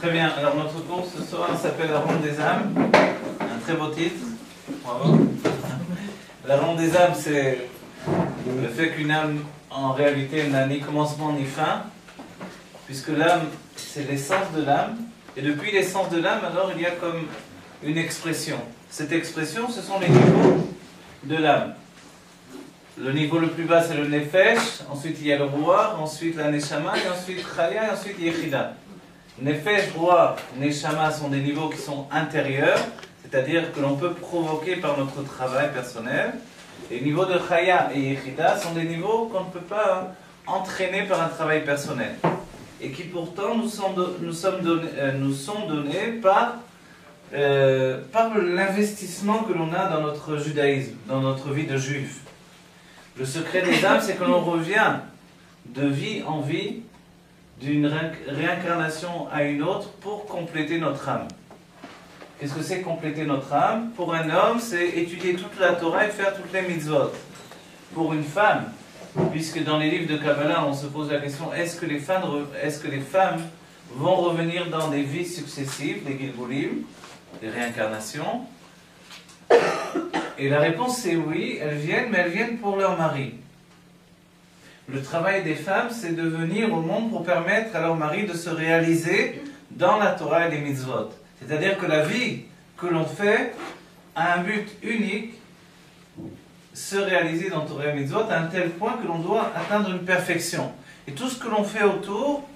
Très bien, alors notre cours ce soir s'appelle La Ronde des âmes, un très beau titre, bravo. La Ronde des âmes, c'est le fait qu'une âme en réalité n'a ni commencement ni fin, puisque l'âme c'est l'essence de l'âme, et depuis l'essence de l'âme alors il y a comme une expression. Cette expression ce sont les niveaux de l'âme. Le niveau le plus bas c'est le Nefesh, ensuite il y a le Ruach, ensuite la Neshama, et ensuite Chaya, et ensuite Yechida. Nefesh, Ruach, Neshama sont des niveaux qui sont intérieurs, c'est-à-dire que l'on peut provoquer par notre travail personnel. Et les niveaux de Chaya et Yechida sont des niveaux qu'on ne peut pas entraîner par un travail personnel. Et qui pourtant nous sont donnés par l'investissement que l'on a dans notre judaïsme, dans notre vie de juif. Le secret des âmes, c'est que l'on revient de vie en vie, d'une réincarnation à une autre pour compléter notre âme. Qu'est-ce que c'est compléter notre âme? Pour un homme, c'est étudier toute la Torah et faire toutes les mitzvot. Pour une femme, puisque dans les livres de Kabbalah, on se pose la question, est-ce que les femmes vont revenir dans des vies successives, des Gilgulim, des réincarnations? Et la réponse c'est oui, elles viennent, mais elles viennent pour leur mari. Le travail des femmes, c'est de venir au monde pour permettre à leur mari de se réaliser dans la Torah et les mitzvot. C'est-à-dire que la vie que l'on fait a un but unique, se réaliser dans Torah et mitzvot à un tel point que l'on doit atteindre une perfection. Et tout ce que l'on fait autour,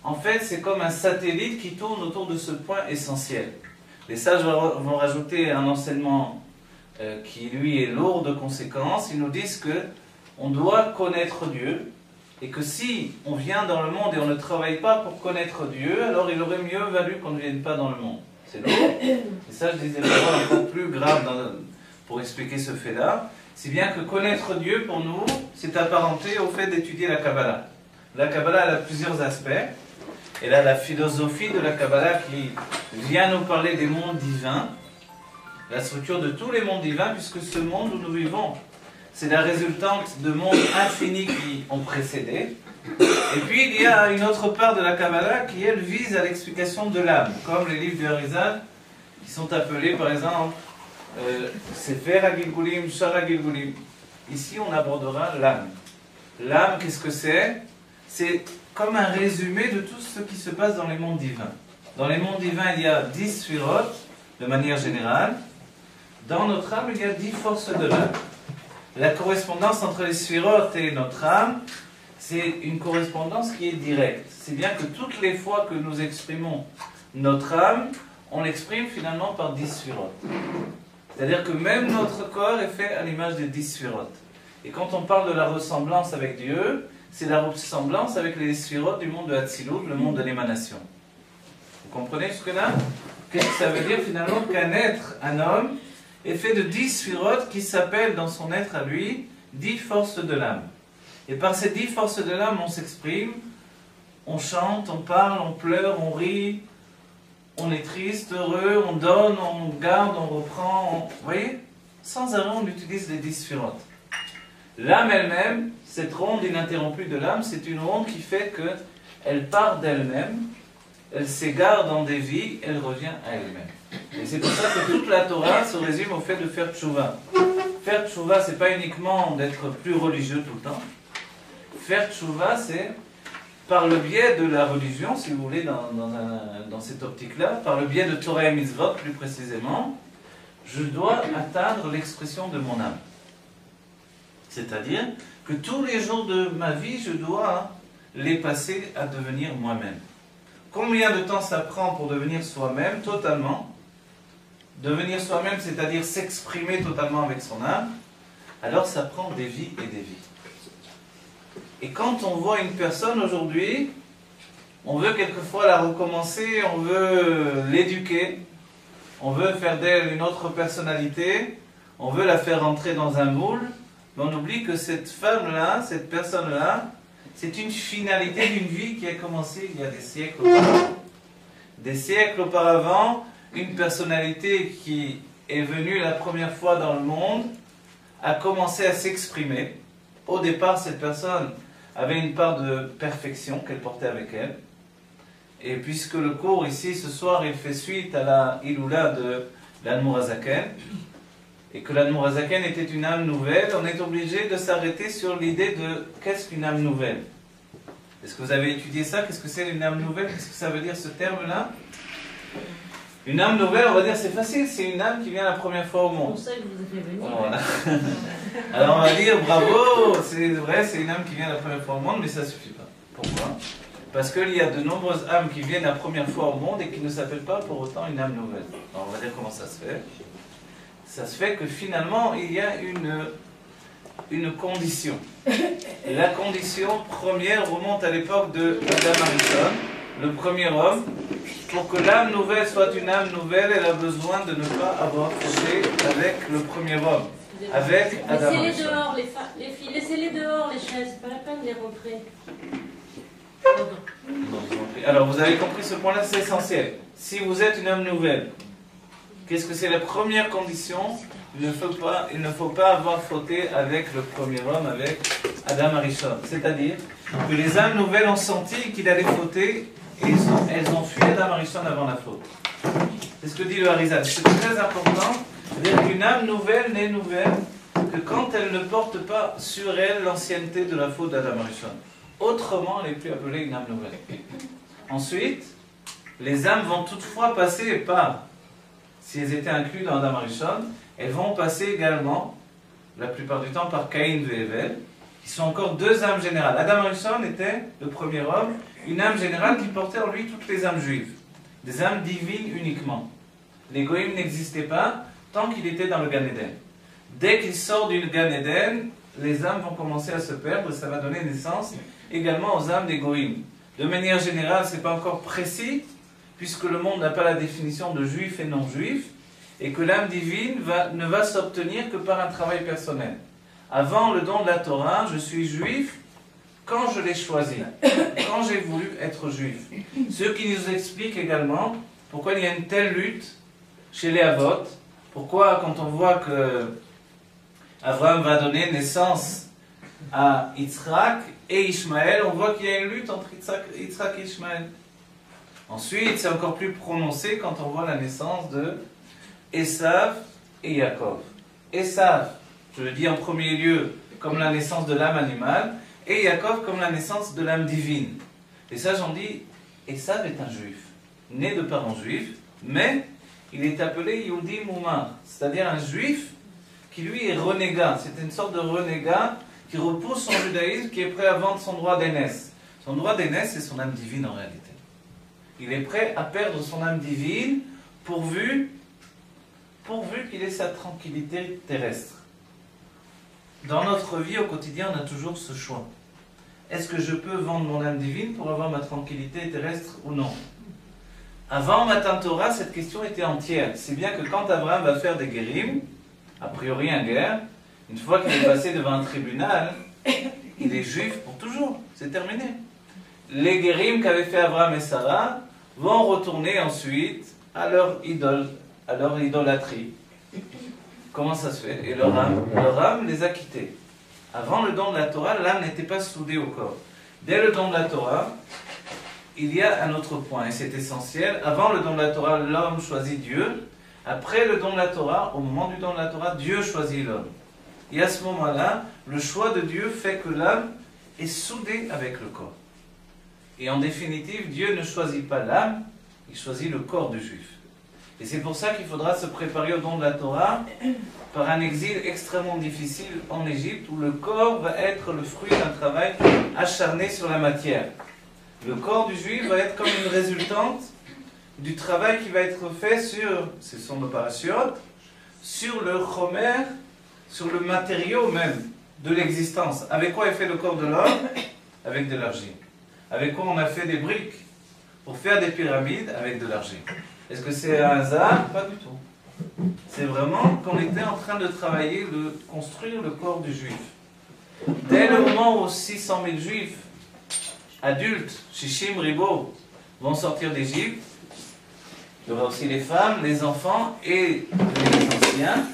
en fait, c'est comme un satellite qui tourne autour de ce point essentiel. Les sages vont rajouter un enseignement qui lui est lourd de conséquences. Ils nous disent que on doit connaître Dieu et que si on vient dans le monde et on ne travaille pas pour connaître Dieu, alors il aurait mieux valu qu'on ne vienne pas dans le monde. C'est lourd. Et ça, je disais encore plus grave pour expliquer ce fait-là. Si bien que connaître Dieu pour nous, c'est apparenté au fait d'étudier la Kabbalah. La Kabbalah elle a plusieurs aspects. Elle a la philosophie de la Kabbalah qui vient nous parler des mondes divins, la structure de tous les mondes divins, puisque ce monde où nous vivons, c'est la résultante de mondes infinis qui ont précédé. Et puis il y a une autre part de la Kabbalah qui, elle, vise à l'explication de l'âme, comme les livres du Harizal, qui sont appelés, par exemple, Sefer HaGilgulim, Shar HaGilgulim. Ici, on abordera l'âme. L'âme, qu'est-ce que c'est? C'est comme un résumé de tout ce qui se passe dans les mondes divins. Dans les mondes divins, il y a 10 sphirot, de manière générale. Dans notre âme, il y a 10 forces de l'âme. La correspondance entre les sphirotes et notre âme, c'est une correspondance qui est directe. C'est bien que toutes les fois que nous exprimons notre âme, on l'exprime finalement par 10 sphirotes. C'est-à-dire que même notre corps est fait à l'image des 10 sphirotes. Et quand on parle de la ressemblance avec Dieu, c'est la ressemblance avec les sphirotes du monde de Hatzilut, le monde de l'émanation. Vous comprenez jusque-là? Qu'est-ce que ça veut dire finalement qu'un être, un homme, est fait de 10 sphirotes qui s'appellent dans son être à lui 10 forces de l'âme. Et par ces 10 forces de l'âme, on s'exprime, on chante, on parle, on pleure, on rit, on est triste, heureux, on donne, on garde, on reprend. Vous voyez? Sans arrêt, on utilise les 10 sphirotes. L'âme elle-même, cette ronde ininterrompue de l'âme, c'est une ronde qui fait qu'elle part d'elle-même, elle s'égare dans des vies, elle revient à elle-même. Et c'est pour ça que toute la Torah se résume au fait de faire tchouva. Faire tchouva, c'est pas uniquement d'être plus religieux tout le temps. Faire tchouva, c'est par le biais de la religion, si vous voulez, dans cette optique-là, par le biais de Torah et Mitzvot plus précisément, je dois atteindre l'expression de mon âme. C'est-à-dire que tous les jours de ma vie, je dois les passer à devenir moi-même. Combien de temps ça prend pour devenir soi-même totalement? Devenir soi-même, c'est-à-dire s'exprimer totalement avec son âme, alors ça prend des vies et des vies. Et quand on voit une personne aujourd'hui, on veut quelquefois la recommencer, on veut l'éduquer, on veut faire d'elle une autre personnalité, on veut la faire entrer dans un moule, mais on oublie que cette femme-là, cette personne-là, c'est une finalité d'une vie qui a commencé il y a des siècles auparavant. Des siècles auparavant, une personnalité qui est venue la première fois dans le monde a commencé à s'exprimer. Au départ, cette personne avait une part de perfection qu'elle portait avec elle. Et puisque le cours ici ce soir il fait suite à la Iloula de l'Admorazaken, et que l'Admorazaken était une âme nouvelle, on est obligé de s'arrêter sur l'idée de qu'est-ce qu'une âme nouvelle. Est-ce que vous avez étudié ça? Qu'est-ce que c'est une âme nouvelle? Qu'est-ce que ça veut dire ce terme-là? Une âme nouvelle, on va dire c'est facile, c'est une âme qui vient la première fois au monde. C'est pour ça que je vous ai fait venir. Voilà. Alors on va dire bravo, c'est vrai, c'est une âme qui vient la première fois au monde, mais ça ne suffit pas. Pourquoi? Parce qu'il y a de nombreuses âmes qui viennent la première fois au monde et qui ne s'appellent pas pour autant une âme nouvelle. Alors on va dire comment ça se fait. Ça se fait que finalement il y a une condition. Et la condition première remonte à l'époque de Adam Arishon, le premier homme. Pour que l'âme nouvelle soit une âme nouvelle, elle a besoin de ne pas avoir fauté avec le premier homme, avec Adam Arishon. Laissez-les dehors, les filles, laissez-les dehors, les chaises, c'est pas la peine de les rentrer. Pardon. Alors vous avez compris ce point-là, c'est essentiel. Si vous êtes une âme nouvelle, qu'est-ce que c'est la première condition? Il ne faut pas avoir fauté avec le premier homme, avec Adam Arishon. C'est-à-dire que les âmes nouvelles ont senti qu'il allait fauter et elles ont fui Adam Arishon avant la faute. C'est ce que dit le Harizal. C'est très important. C'est-à-dire qu'une âme nouvelle n'est nouvelle que quand elle ne porte pas sur elle l'ancienneté de la faute d'Adam Arishon. Autrement, elle n'est plus appelée une âme nouvelle. Ensuite, les âmes vont toutefois passer par, si elles étaient incluses dans Adam Arishon, elles vont passer également, la plupart du temps, par Caïn et Hevel, qui sont encore deux âmes générales. Adam Arishon était le premier homme, une âme générale qui portait en lui toutes les âmes juives, des âmes divines uniquement. L'égoïme n'existait pas tant qu'il était dans le Gan Eden. Dès qu'il sort du Gan Eden, les âmes vont commencer à se perdre et ça va donner naissance également aux âmes d'égoïme. De manière générale, ce n'est pas encore précis, puisque le monde n'a pas la définition de juif et non-juif, et que l'âme divine ne va s'obtenir que par un travail personnel. Avant le don de la Torah, je suis juif quand je l'ai choisi, quand j'ai voulu être juif. Ce qui nous explique également pourquoi il y a une telle lutte chez les Avot, pourquoi quand on voit que Abraham va donner naissance à Yitzhak et Ishmaël, on voit qu'il y a une lutte entre Yitzhak et Ishmaël. Ensuite, c'est encore plus prononcé quand on voit la naissance de Esav et Yaakov. Esav, je le dis en premier lieu, comme la naissance de l'âme animale, et Yaakov comme la naissance de l'âme divine. Et ça, j'en dis, Esav est un juif, né de parents juifs, mais il est appelé Yehudi Moumar, c'est-à-dire un juif qui lui est renégat. C'est une sorte de renégat qui repousse son judaïsme, qui est prêt à vendre son droit d'aînesse. Son droit d'aînesse, c'est son âme divine en réalité. Il est prêt à perdre son âme divine pourvu qu'il ait sa tranquillité terrestre. Dans notre vie au quotidien, on a toujours ce choix. Est-ce que je peux vendre mon âme divine pour avoir ma tranquillité terrestre ou non? Avant Matan Torah, cette question était entière. C'est bien que quand Abraham va faire des guérim, a priori en guerre, une fois qu'il est passé devant un tribunal, il est juif pour toujours. C'est terminé. Les guérim qu'avaient fait Abraham et Sarah vont retourner ensuite à leur idolâtrie. Comment ça se fait? Et leur âme les a quittés. Avant le don de la Torah, l'âme n'était pas soudée au corps. Dès le don de la Torah, il y a un autre point, et c'est essentiel. Avant le don de la Torah, l'homme choisit Dieu. Après le don de la Torah, au moment du don de la Torah, Dieu choisit l'homme. Et à ce moment-là, le choix de Dieu fait que l'âme est soudée avec le corps. Et en définitive, Dieu ne choisit pas l'âme, il choisit le corps du juif. Et c'est pour ça qu'il faudra se préparer au don de la Torah par un exil extrêmement difficile en Égypte, où le corps va être le fruit d'un travail acharné sur la matière. Le corps du juif va être comme une résultante du travail qui va être fait sur, c'est son opération, sur le chomer, sur le matériau même de l'existence. Avec quoi est fait le corps de l'homme? Avec de l'argile. Avec quoi on a fait des briques pour faire des pyramides? Avec de l'argile. Est-ce que c'est un hasard? Pas du tout. C'est vraiment qu'on était en train de travailler, de construire le corps du juif. Dès le moment où 600 000 juifs adultes, Shishim Ribo, vont sortir d'Égypte, il y aura aussi les femmes, les enfants et les anciens.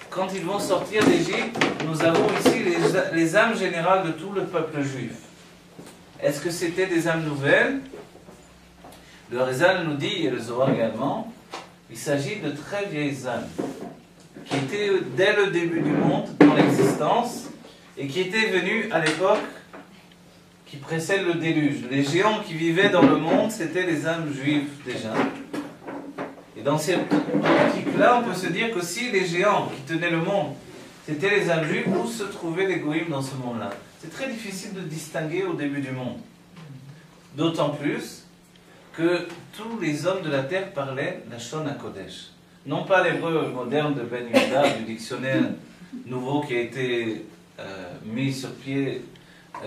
Quand ils vont sortir d'Égypte, nous avons ici les âmes générales de tout le peuple juif. Est-ce que c'était des âmes nouvelles? Le Harizal nous dit, et le Zohar également, il s'agit de très vieilles âmes qui étaient dès le début du monde dans l'existence et qui étaient venues à l'époque qui précède le déluge. Les géants qui vivaient dans le monde, c'était les âmes juives déjà. Et dans cette optique-là, on peut se dire que si les géants qui tenaient le monde, c'était les âmes juives, où se trouvaient les goïms dans ce monde-là? C'est très difficile de distinguer au début du monde. D'autant plus que tous les hommes de la terre parlaient la Shon HaKodesh. Non pas l'hébreu moderne de Ben Yehuda, du dictionnaire nouveau qui a été mis sur pied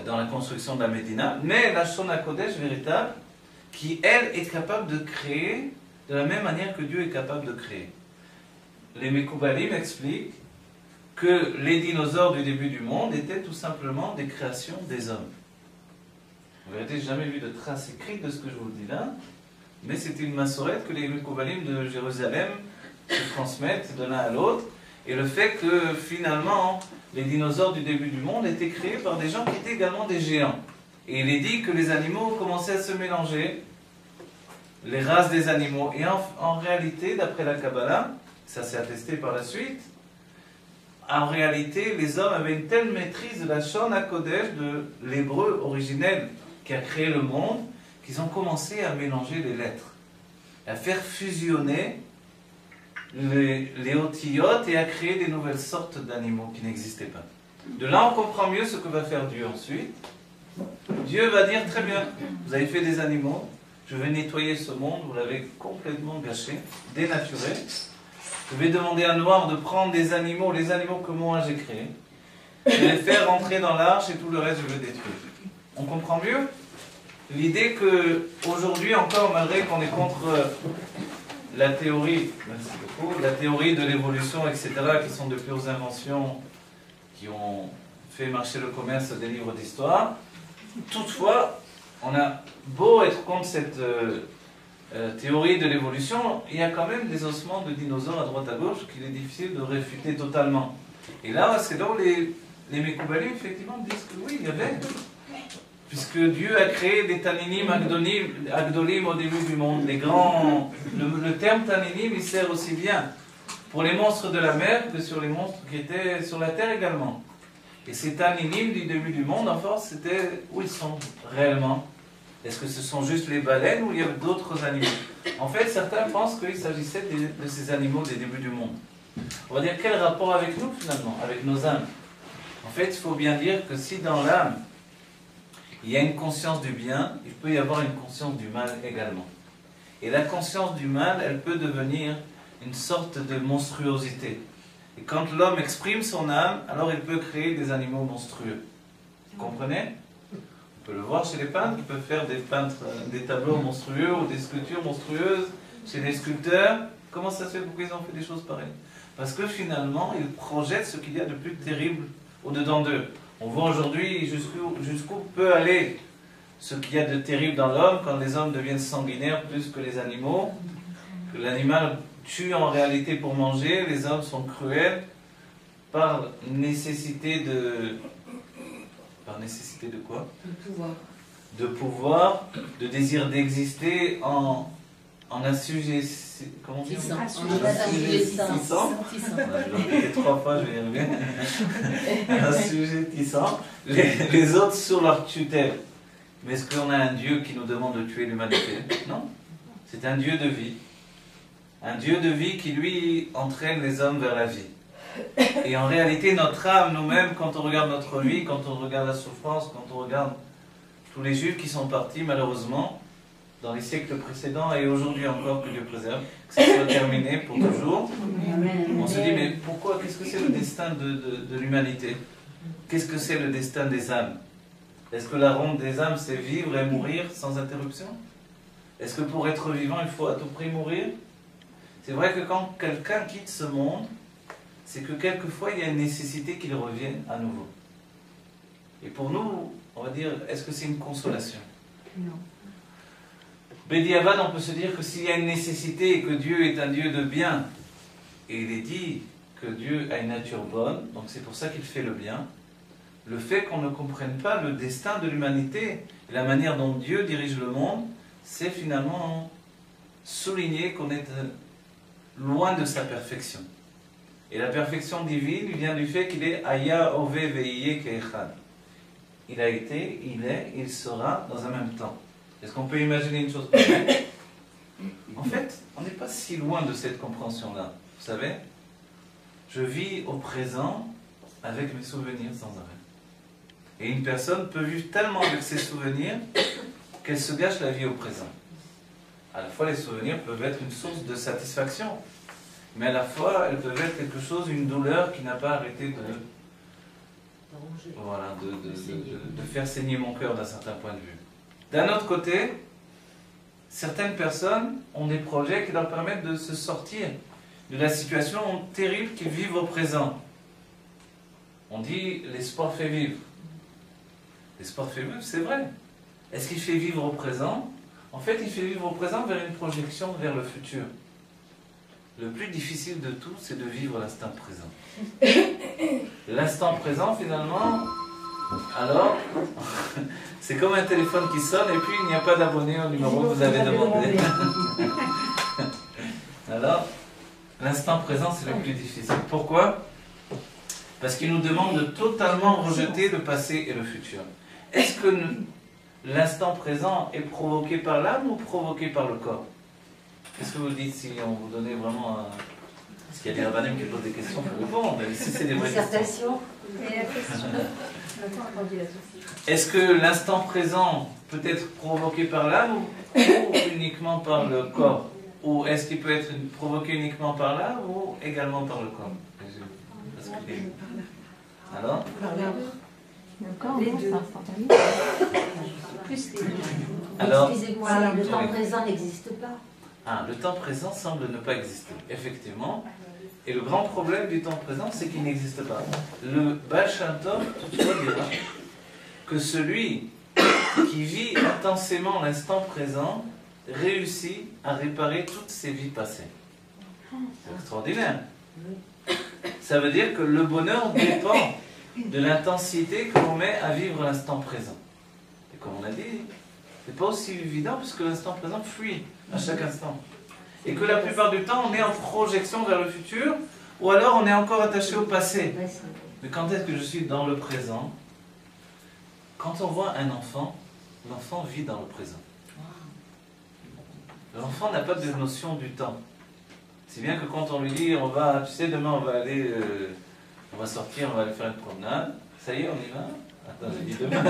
dans la construction de la Médina, mais la Shon HaKodesh véritable, qui elle est capable de créer de la même manière que Dieu est capable de créer. Les Mekoubalim expliquent que les dinosaures du début du monde étaient tout simplement des créations des hommes. En vérité, je n'ai jamais vu de traces écrites de ce que je vous dis là, mais c'est une massorette que les Mekoubalim de Jérusalem se transmettent de l'un à l'autre, et le fait que finalement les dinosaures du début du monde étaient créés par des gens qui étaient également des géants. Et il est dit que les animaux commençaient à se mélanger, les races des animaux. Et en réalité, d'après la Kabbalah, ça s'est attesté par la suite, en réalité, les hommes avaient une telle maîtrise de la Shon HaKodesh, de l'hébreu originel qui a créé le monde, qu'ils ont commencé à mélanger les lettres, à faire fusionner les otiotes et à créer des nouvelles sortes d'animaux qui n'existaient pas. De là, on comprend mieux ce que va faire Dieu ensuite. Dieu va dire, très bien, vous avez fait des animaux, je vais nettoyer ce monde, vous l'avez complètement gâché, dénaturé. Je vais demander à Noir de prendre des animaux, les animaux que moi j'ai créés, je vais les faire rentrer dans l'arche et tout le reste je vais détruire. On comprend mieux l'idée que aujourd'hui encore, malgré qu'on est contre la théorie, merci beaucoup, la théorie de l'évolution, etc., qui sont de pures inventions qui ont fait marcher le commerce des livres d'histoire, toutefois, on a beau être contre cette théorie de l'évolution, il y a quand même des ossements de dinosaures à droite à gauche qu'il est difficile de réfuter totalement. Et là, c'est là où les Mekoubalim, effectivement, disent que oui, il y avait. Puisque Dieu a créé des Taninim Agdolim au début du monde. Les grands, le terme Taninim, il sert aussi bien pour les monstres de la mer que sur les monstres qui étaient sur la terre également. Et ces Taninim du début du monde, en force, c'était où ils sont réellement. Est-ce que ce sont juste les baleines ou il y a d'autres animaux? En fait, certains pensent qu'il s'agissait de ces animaux des débuts du monde. On va dire, quel rapport avec nous finalement, avec nos âmes? En fait, il faut bien dire que si dans l'âme, il y a une conscience du bien, il peut y avoir une conscience du mal également. Et la conscience du mal, elle peut devenir une sorte de monstruosité. Et quand l'homme exprime son âme, alors il peut créer des animaux monstrueux. Vous comprenez? On peut le voir chez les peintres, qui peuvent faire des tableaux monstrueux ou des sculptures monstrueuses chez les sculpteurs. Comment ça se fait? Pourquoi ils ont fait des choses pareilles? Parce que finalement, ils projettent ce qu'il y a de plus terrible au-dedans d'eux. On voit aujourd'hui jusqu'où peut aller ce qu'il y a de terrible dans l'homme quand les hommes deviennent sanguinaires plus que les animaux, que l'animal tue en réalité pour manger, les hommes sont cruels par nécessité de... Par nécessité de quoi? De pouvoir. De pouvoir, de désir d'exister en assujettissant. Comment dire? Assujettissant. Je l'ai fait 3 fois, je vais y arriver. Assujettissant les autres sur leur tutelle. Mais est-ce qu'on a un Dieu qui nous demande de tuer l'humanité? Non. C'est un Dieu de vie. Un Dieu de vie qui, lui, entraîne les hommes vers la vie. Et en réalité, notre âme, nous-mêmes, quand on regarde notre vie, quand on regarde la souffrance, quand on regarde tous les Juifs qui sont partis, malheureusement, dans les siècles précédents et aujourd'hui encore, que Dieu préserve, que ça soit terminé pour toujours, on se dit, mais pourquoi? Qu'est-ce que c'est le destin de l'humanité? Qu'est-ce que c'est le destin des âmes? Est-ce que la ronde des âmes, c'est vivre et mourir sans interruption? Est-ce que pour être vivant, il faut à tout prix mourir? C'est vrai que quand quelqu'un quitte ce monde, c'est que quelquefois il y a une nécessité qu'il revienne à nouveau. Et pour nous, on va dire, est-ce que c'est une consolation? Non. Bediavad, on peut se dire que s'il y a une nécessité et que Dieu est un Dieu de bien, et il est dit que Dieu a une nature bonne, donc c'est pour ça qu'il fait le bien, le fait qu'on ne comprenne pas le destin de l'humanité, et la manière dont Dieu dirige le monde, c'est finalement souligner qu'on est loin de sa perfection. Et la perfection divine vient du fait qu'il est Aya Ove Veiye Keechad. Il a été, il est, il sera dans un même temps. Est-ce qu'on peut imaginer une chose pareille? En fait, on n'est pas si loin de cette compréhension-là. Vous savez, je vis au présent avec mes souvenirs sans arrêt. Et une personne peut vivre tellement avec ses souvenirs qu'elle se gâche la vie au présent. À la fois, les souvenirs peuvent être une source de satisfaction, mais à la fois, elles peuvent être quelque chose, une douleur qui n'a pas arrêté de faire saigner mon cœur d'un certain point de vue. D'un autre côté, certaines personnes ont des projets qui leur permettent de se sortir de la situation terrible qu'ils vivent au présent. On dit l'espoir fait vivre. L'espoir fait vivre, c'est vrai. Est-ce qu'il fait vivre au présent? En fait, il fait vivre au présent vers une projection vers le futur. Le plus difficile de tout, c'est de vivre l'instant présent. L'instant présent, finalement, alors, c'est comme un téléphone qui sonne et puis il n'y a pas d'abonné au numéro que vous avez demandé. Alors, l'instant présent, c'est le plus difficile. Pourquoi? Parce qu'il nous demande de totalement rejeter le passé et le futur. Est-ce que l'instant présent est provoqué par l'âme ou provoqué par le corps? Qu'est-ce que vous dites si on vous donnait vraiment un... Parce qu'il y a des rabbinim qui posent des questions pour répondre. Ici, c'est des vraies questions. Est-ce que l'instant présent peut être provoqué par l'âme ou uniquement par le corps? Ou est-ce qu'il peut être provoqué uniquement par l'âme ou également par le corps? Alors? Le corps, les deux. Plus les deux. Alors, excusez-moi, le temps présent n'existe pas. Ah, le temps présent semble ne pas exister, effectivement. Et le grand problème du temps présent, c'est qu'il n'existe pas. Le Baal Shem Tov, toutefois, dira que celui qui vit intensément l'instant présent réussit à réparer toutes ses vies passées. C'est extraordinaire. Ça veut dire que le bonheur dépend de l'intensité que l'on met à vivre l'instant présent. Et comme on a dit, c'est pas aussi évident puisque l'instant présent fuit à chaque instant. Et que la plupart du temps, on est en projection vers le futur, ou alors on est encore attaché au passé. Mais quand est-ce que je suis dans le présent? Quand on voit un enfant, l'enfant vit dans le présent. L'enfant n'a pas de notion du temps. Si bien que quand on lui dit, on va, tu sais, demain on va aller, on va sortir, on va aller faire une promenade, ça y est, on y va? Attends, j'ai dit demain,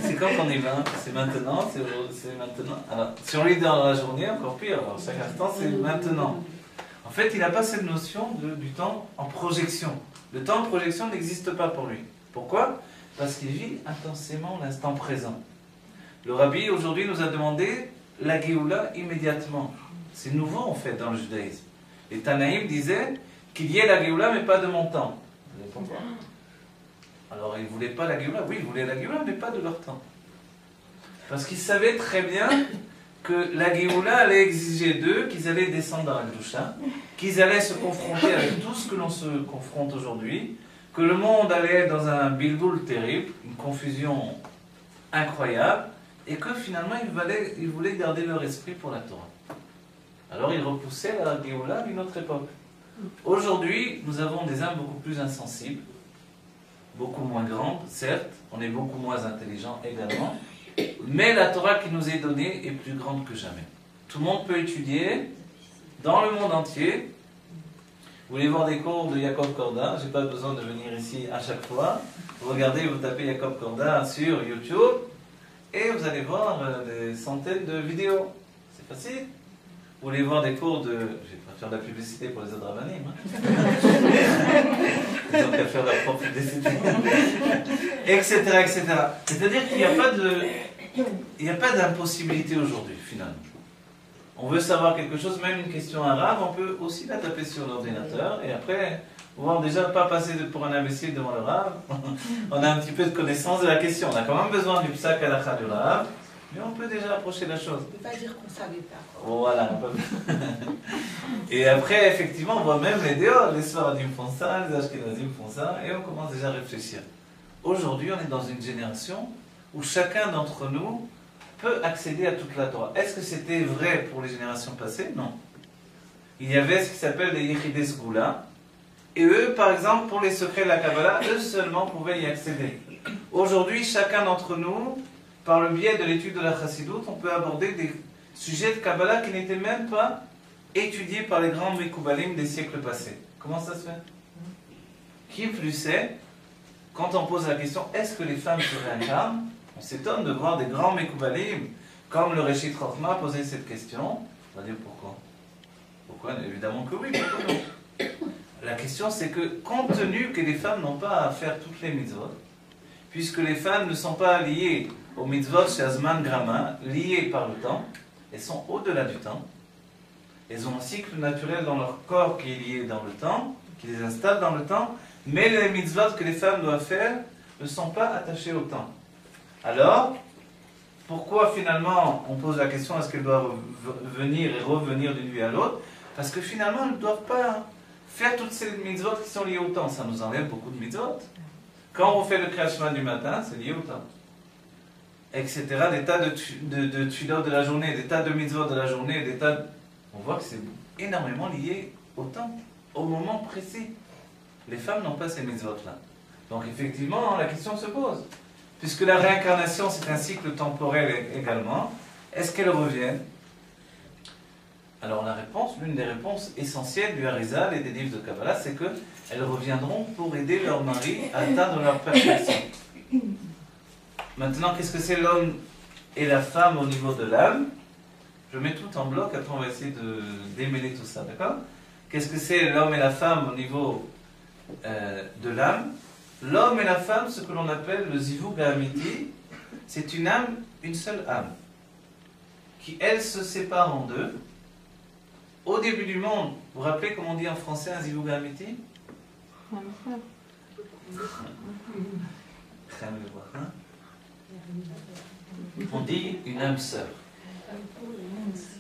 c'est quand qu'on y va? C'est maintenant, c'est maintenant. Alors, si on lit dans la journée, encore pire, alors chaque instant c'est maintenant. En fait, il n'a pas cette notion du temps en projection. Le temps en projection n'existe pas pour lui. Pourquoi? Parce qu'il vit intensément l'instant présent. Le rabbi aujourd'hui nous a demandé la Géoula immédiatement. C'est nouveau en fait dans le judaïsme. Les Tanaïm disaient qu'il y ait la Géoula mais pas de mon temps. Vous savez pourquoi? Alors ils ne voulaient pas la Géoula, oui ils voulaient la Géoula mais pas de leur temps. Parce qu'ils savaient très bien que la Géoula allait exiger d'eux qu'ils allaient descendre dans la Gdusha, qu'ils allaient se confronter avec tout ce que l'on se confronte aujourd'hui, que le monde allait être dans un bilboul terrible, une confusion incroyable, et que finalement ils voulaient garder leur esprit pour la Torah. Alors ils repoussaient la Géoula d'une autre époque. Aujourd'hui, nous avons des âmes beaucoup plus insensibles, beaucoup moins grandes, certes, on est beaucoup moins intelligents également, mais la Torah qui nous est donnée est plus grande que jamais. Tout le monde peut étudier dans le monde entier. Vous voulez voir des cours de Jacob Korda, je n'ai pas besoin de venir ici à chaque fois. Vous regardez, vous tapez Jacob Korda sur YouTube et vous allez voir des centaines de vidéos. C'est facile. Vous voulez voir des cours de... Je ne vais pas faire de la publicité pour les autres rabbinim. Ils ont qu'à faire leur propre publicité. Etc. etc. C'est-à-dire qu'il n'y a pas d'impossibilité aujourd'hui, finalement. On veut savoir quelque chose, même une question arabe, on peut aussi la taper sur l'ordinateur et après, pouvoir déjà pas passer pour un imbécile devant le rave. On a un petit peu de connaissance de la question. On a quand même besoin du psak halakha du rave, mais on peut déjà approcher la chose. On ne peut pas dire qu'on ne savait pas. Voilà. Et après, effectivement, on voit même les déos, les Sfaradim font ça, les Ashkenazim font ça, et on commence déjà à réfléchir. Aujourd'hui, on est dans une génération où chacun d'entre nous peut accéder à toute la Torah. Est-ce que c'était vrai pour les générations passées? Non. Il y avait ce qui s'appelle des Yechidei Sgula, et eux, par exemple, pour les secrets de la Kabbalah, eux seulement pouvaient y accéder. Aujourd'hui, chacun d'entre nous, par le biais de l'étude de la Chassidoute, on peut aborder des sujets de Kabbalah qui n'étaient même pas étudiés par les grands Mekoubalim des siècles passés. Comment ça se fait? Qui plus sait, quand on pose la question, est-ce que les femmes se réincarnent? On s'étonne de voir des grands Mekoubalim, comme le Réchit Chochma, poser cette question. On va dire pourquoi? Pourquoi? Évidemment que oui, pourquoi non? La question c'est que, compte tenu que les femmes n'ont pas à faire toutes les mitzvot, puisque les femmes ne sont pas liées aux mitzvot chez Azman Grama, liées par le temps, elles sont au-delà du temps, elles ont un cycle naturel dans leur corps qui est lié dans le temps, qui les installe dans le temps, mais les mitzvot que les femmes doivent faire ne sont pas attachées au temps. Alors, pourquoi finalement on pose la question est-ce qu'elles doivent venir et revenir d'une vie à l'autre? Parce que finalement elles ne doivent pas faire toutes ces mitzvot qui sont liées au temps. Ça nous enlève beaucoup de mitzvot. Quand on fait le Kriyat Shema du matin, c'est lié au temps. Etc. Des tas de tefilot de la journée, des tas de mitzvot de la journée, des tas de... On voit que c'est énormément lié au temps, au moment précis. Les femmes n'ont pas ces mitzvot-là. Donc effectivement, la question se pose. Puisque la réincarnation, c'est un cycle temporel également, est-ce qu'elles reviennent? Alors la réponse, l'une des réponses essentielles du Harizal et des livres de Kabbalah, c'est qu'elles reviendront pour aider leur mari à atteindre leur perfection. Maintenant, qu'est-ce que c'est l'homme et la femme au niveau de l'âme? Je mets tout en bloc, après on va essayer de démêler tout ça, d'accord? Qu'est-ce que c'est l'homme et la femme au niveau de l'âme? L'homme et la femme, ce que l'on appelle le Zivug Ha'amiti, c'est une âme, une seule âme, qui elle se sépare en deux. Au début du monde, vous vous rappelez comment on dit en français un Zivug Ha'amiti? On dit une âme sœur.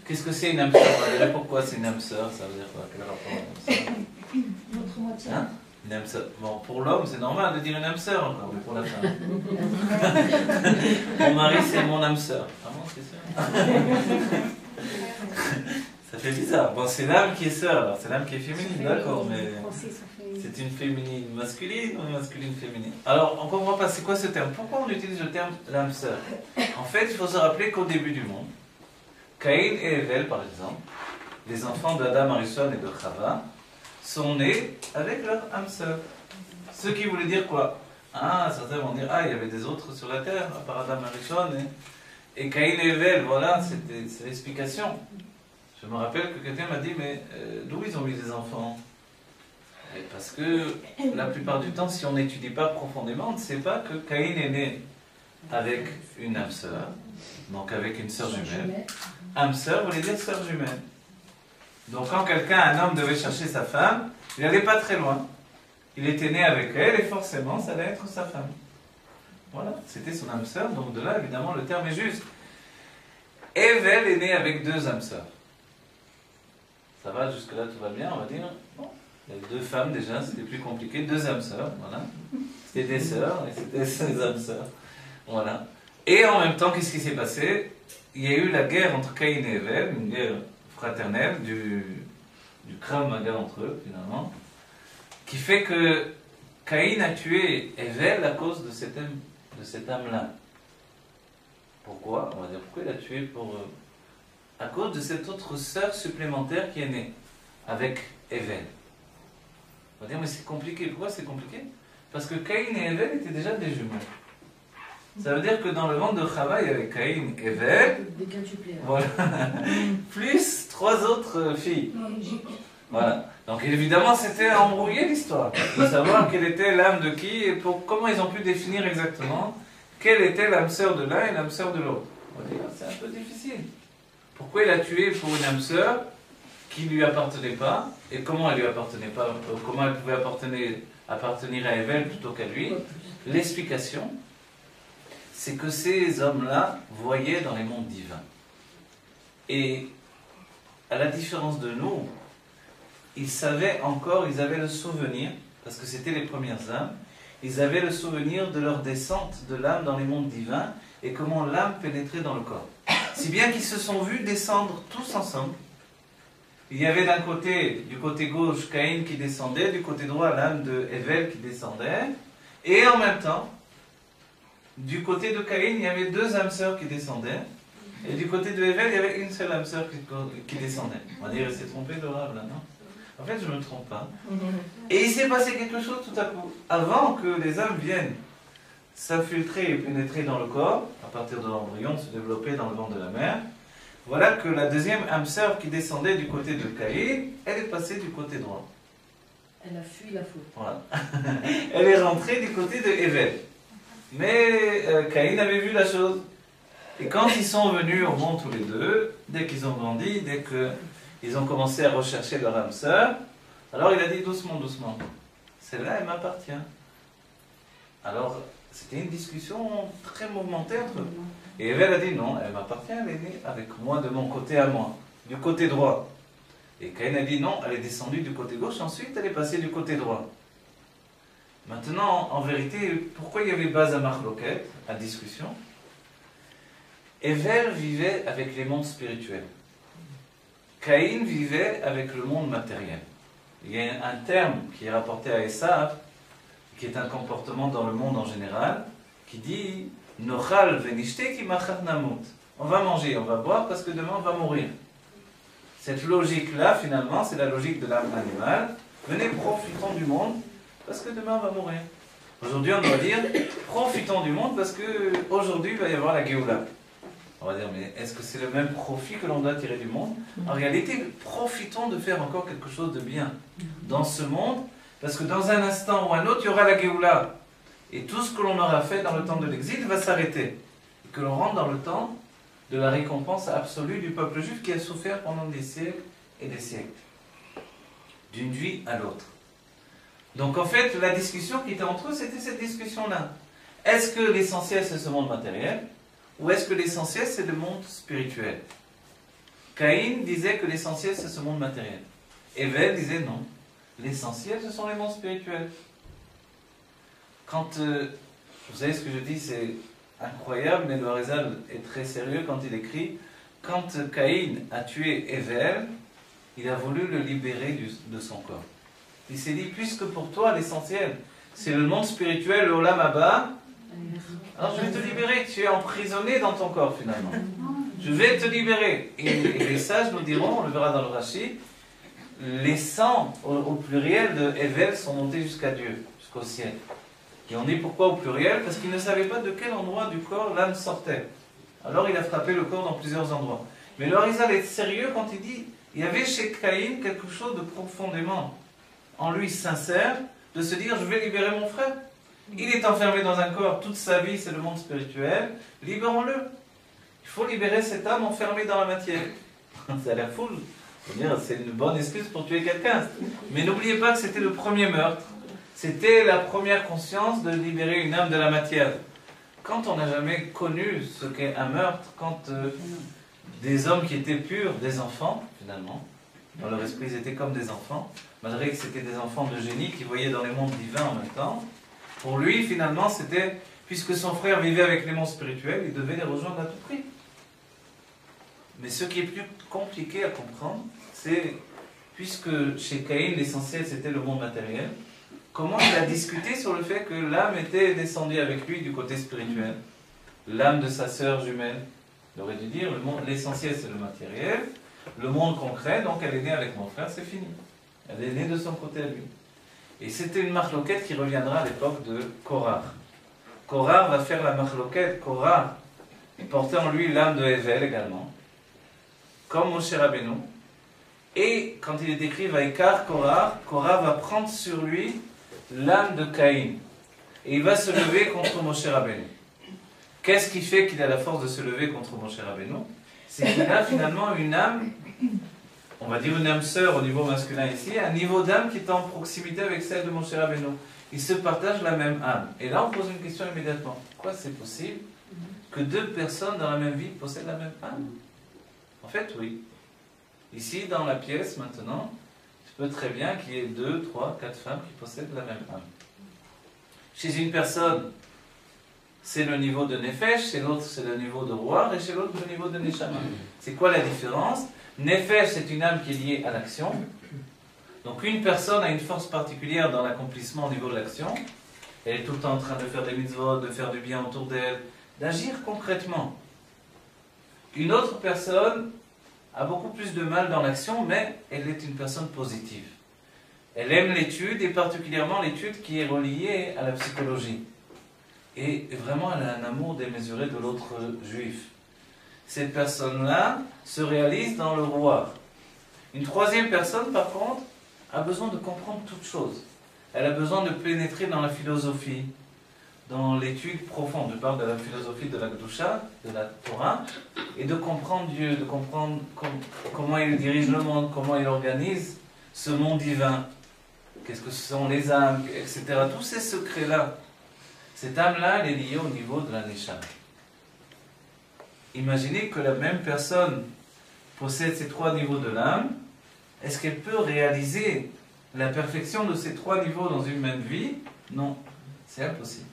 Qu'est-ce que c'est une âme sœur? Pourquoi c'est une âme sœur? Ça veut dire quoi? Quel rapport à une âme sœur? Notre moitié. Hein? Une âme sœur. Bon, pour l'homme, c'est normal de dire une âme sœur encore, mais pour la femme. Mon mari, c'est mon âme sœur. Ah bon, c'est sûr? Ça fait bizarre. Bon, c'est l'âme qui est sœur, alors c'est l'âme qui est féminine, d'accord, mais c'est une féminine masculine ou une masculine féminine? Alors, on ne comprend pas, c'est quoi ce terme? Pourquoi on utilise le terme l'âme sœur? En fait, il faut se rappeler qu'au début du monde, Caïn et Hevel, par exemple, les enfants d'Adam, Arishon et de Chava, sont nés avec leur âme sœur. Ce qui voulait dire quoi? Ah, certains vont dire, ah, il y avait des autres sur la terre, à part Adam, Arishon, et Caïn et Hevel, voilà, c'est l'explication. Je me rappelle que quelqu'un m'a dit, mais d'où ils ont eu des enfants? Et parce que la plupart du temps, si on n'étudie pas profondément, on ne sait pas que Caïn est né avec une âme sœur, donc avec une sœur jumelle. Âme sœur voulait dire sœur jumelle. Donc quand un homme devait chercher sa femme, il n'allait pas très loin. Il était né avec elle et forcément ça allait être sa femme. Voilà, c'était son âme sœur, donc de là évidemment le terme est juste. Hevel est né avec deux âmes sœurs. Ça va, jusque-là tout va bien, on va dire. Bon, il y a deux femmes déjà, c'était plus compliqué, deux âmes sœurs, voilà. C'était des sœurs et c'était ses âmes sœurs. Voilà. Et en même temps, qu'est-ce qui s'est passé? Il y a eu la guerre entre Caïn et Hevel, une guerre fraternelle, du Krav Maga entre eux, finalement, qui fait que Caïn a tué Hevel à cause de cette âme-là. Pourquoi? On va dire pourquoi il a tué à cause de cette autre sœur supplémentaire qui est née avec Hevel. On va dire mais c'est compliqué. Pourquoi c'est compliqué? Parce que Caïn et Hevel étaient déjà des jumeaux. Ça veut dire que dans le ventre de Chava, il y avait Caïn et Hevel, voilà, plus trois autres filles. Voilà. Donc évidemment, c'était embrouillé l'histoire, de savoir quelle était l'âme de qui et comment ils ont pu définir exactement quelle était l'âme sœur de l'un et l'âme sœur de l'autre. On va dire, c'est un peu difficile. Pourquoi il a tué pour une âme sœur qui ne lui appartenait pas, et comment elle lui appartenait pas, comment elle pouvait appartenir à Hevel plutôt qu'à lui? L'explication, c'est que ces hommes-là voyaient dans les mondes divins. Et à la différence de nous, ils savaient encore, ils avaient le souvenir, parce que c'était les premières âmes, ils avaient le souvenir de leur descente de l'âme dans les mondes divins, et comment l'âme pénétrait dans le corps. Si bien qu'ils se sont vus descendre tous ensemble. Il y avait d'un côté, du côté gauche, Caïn qui descendait, du côté droit, l'âme de Hevel qui descendait, et en même temps, du côté de Caïn, il y avait deux âmes sœurs qui descendaient, et du côté de Hevel, il y avait une seule âme sœur qui descendait. On va dire, il s'est trompé de rave là, non? En fait, je ne me trompe pas. Et il s'est passé quelque chose tout à coup. Avant que les âmes viennent s'infiltrer et pénétrer dans le corps, à partir de l'embryon, se développer dans le ventre de la mère, voilà que la deuxième âme sœur qui descendait du côté de Caïn, elle est passée du côté droit. Elle a fui la faute. Voilà. Elle est rentrée du côté de Hevel. Mais Caïn avait vu la chose. Et quand ils sont venus au monde tous les deux, dès qu'ils ont grandi, dès qu'ils ont commencé à rechercher leur âme sœur, alors il a dit doucement, doucement, celle-là, elle m'appartient. Alors, c'était une discussion très mouvementée entre eux. Et Hevel a dit non, elle m'appartient, elle est née avec moi de mon côté à moi, du côté droit. Et Caïn a dit non, elle est descendue du côté gauche, ensuite elle est passée du côté droit. Maintenant, en vérité, pourquoi il y avait base à marloquette, à discussion? Hevel vivait avec les mondes spirituels. Caïn vivait avec le monde matériel. Il y a un terme qui est rapporté à Esav, qui est un comportement dans le monde en général, qui dit Nochal venishte ki machat namut. On va manger, on va boire parce que demain on va mourir. Cette logique-là, finalement, c'est la logique de l'âme animale. Venez, profitons du monde parce que demain on va mourir. Aujourd'hui, on doit dire profitons du monde parce qu'aujourd'hui il va y avoir la Géoula. On va dire, mais est-ce que c'est le même profit que l'on doit tirer du monde? En réalité, profitons de faire encore quelque chose de bien dans ce monde, parce que dans un instant ou un autre, il y aura la Géoula. Et tout ce que l'on aura fait dans le temps de l'exil va s'arrêter. Et que l'on rentre dans le temps de la récompense absolue du peuple juif qui a souffert pendant des siècles et des siècles. D'une vie à l'autre. Donc en fait, la discussion qui était entre eux, c'était cette discussion-là. Est-ce que l'essentiel, c'est ce monde matériel? Ou est-ce que l'essentiel, c'est le monde spirituel? Caïn disait que l'essentiel, c'est ce monde matériel. Hevel disait non. L'essentiel, ce sont les mondes spirituels. Quand, vous savez ce que je dis, c'est incroyable, mais le Harizal est très sérieux quand il écrit, quand Caïn a tué Hevel, il a voulu le libérer de son corps. Il s'est dit, puisque pour toi, l'essentiel, c'est le monde spirituel, le Olam Haba, alors je vais te libérer, tu es emprisonné dans ton corps finalement. Je vais te libérer. Et les sages nous diront, on le verra dans le Rashi, les sangs au pluriel de Hevel sont montés jusqu'à Dieu, jusqu'au ciel. Et on dit pourquoi au pluriel? Parce qu'il ne savait pas de quel endroit du corps l'âme sortait. Alors il a frappé le corps dans plusieurs endroits. Mais le Harizal est sérieux quand il dit, il y avait chez Caïn quelque chose de profondément en lui sincère, de se dire je vais libérer mon frère. Il est enfermé dans un corps, toute sa vie c'est le monde spirituel, libérons-le. Il faut libérer cette âme enfermée dans la matière. C'est la foule. C'est une bonne excuse pour tuer quelqu'un. Mais n'oubliez pas que c'était le premier meurtre. C'était la première conscience de libérer une âme de la matière. Quand on n'a jamais connu ce qu'est un meurtre, quand des hommes qui étaient purs, des enfants finalement, dans leur esprit ils étaient comme des enfants, malgré que c'était des enfants de génie qui voyaient dans les mondes divins en même temps, pour lui, finalement, c'était, puisque son frère vivait avec les mondes spirituels, il devait les rejoindre à tout prix. Mais ce qui est plus compliqué à comprendre, c'est, puisque chez Caïn, l'essentiel c'était le monde matériel, comment il a discuté sur le fait que l'âme était descendue avec lui du côté spirituel, l'âme de sa sœur jumelle. Il aurait dû dire, l'essentiel c'est le matériel, le monde concret, donc elle est née avec mon frère, c'est fini. Elle est née de son côté à lui. Et c'était une marloquette qui reviendra à l'époque de Korah. Korah va faire la marloquette. Korah portait en lui l'âme de Hevel également, comme Moshe Rabbeinu. Et quand il est décrit Vaikar Korah, Korah va prendre sur lui l'âme de Caïn. Et il va se lever contre Moshe Rabbeinu. Qu'est-ce qui fait qu'il a la force de se lever contre Moshe Rabbeinu? C'est qu'il a finalement une âme, on va dire une âme sœur au niveau masculin ici, un niveau d'âme qui est en proximité avec celle de Moshe Rabbeinu. Ils se partagent la même âme. Et là on pose une question immédiatement. Pourquoi c'est possible que deux personnes dans la même vie possèdent la même âme? En fait oui. Ici dans la pièce maintenant, il peut très bien qu'il y ait 2, 3, 4 femmes qui possèdent la même âme. Chez une personne, c'est le niveau de Nefesh, chez l'autre c'est le niveau de Ruach, et chez l'autre le niveau de Neshama. C'est quoi la différence? Nefesh, c'est une âme qui est liée à l'action. Donc une personne a une force particulière dans l'accomplissement au niveau de l'action. Elle est tout le temps en train de faire des mitzvot, de faire du bien autour d'elle, d'agir concrètement. Une autre personne a beaucoup plus de mal dans l'action, mais elle est une personne positive. Elle aime l'étude, et particulièrement l'étude qui est reliée à la psychologie. Et vraiment, elle a un amour démesuré de l'autre juif. Cette personne-là se réalise dans le roi. Une troisième personne, par contre, a besoin de comprendre toutes choses. Elle a besoin de pénétrer dans la philosophie, dans l'étude profonde. Je parle de la philosophie de la Kedusha, de la Torah, et de comprendre Dieu, de comprendre comment il dirige le monde, comment il organise ce monde divin, qu'est-ce que ce sont les âmes, etc. Tous ces secrets-là. Cette âme-là, elle est liée au niveau de la Neshama. Imaginez que la même personne possède ces trois niveaux de l'âme. Est-ce qu'elle peut réaliser la perfection de ces trois niveaux dans une même vie? Non, c'est impossible.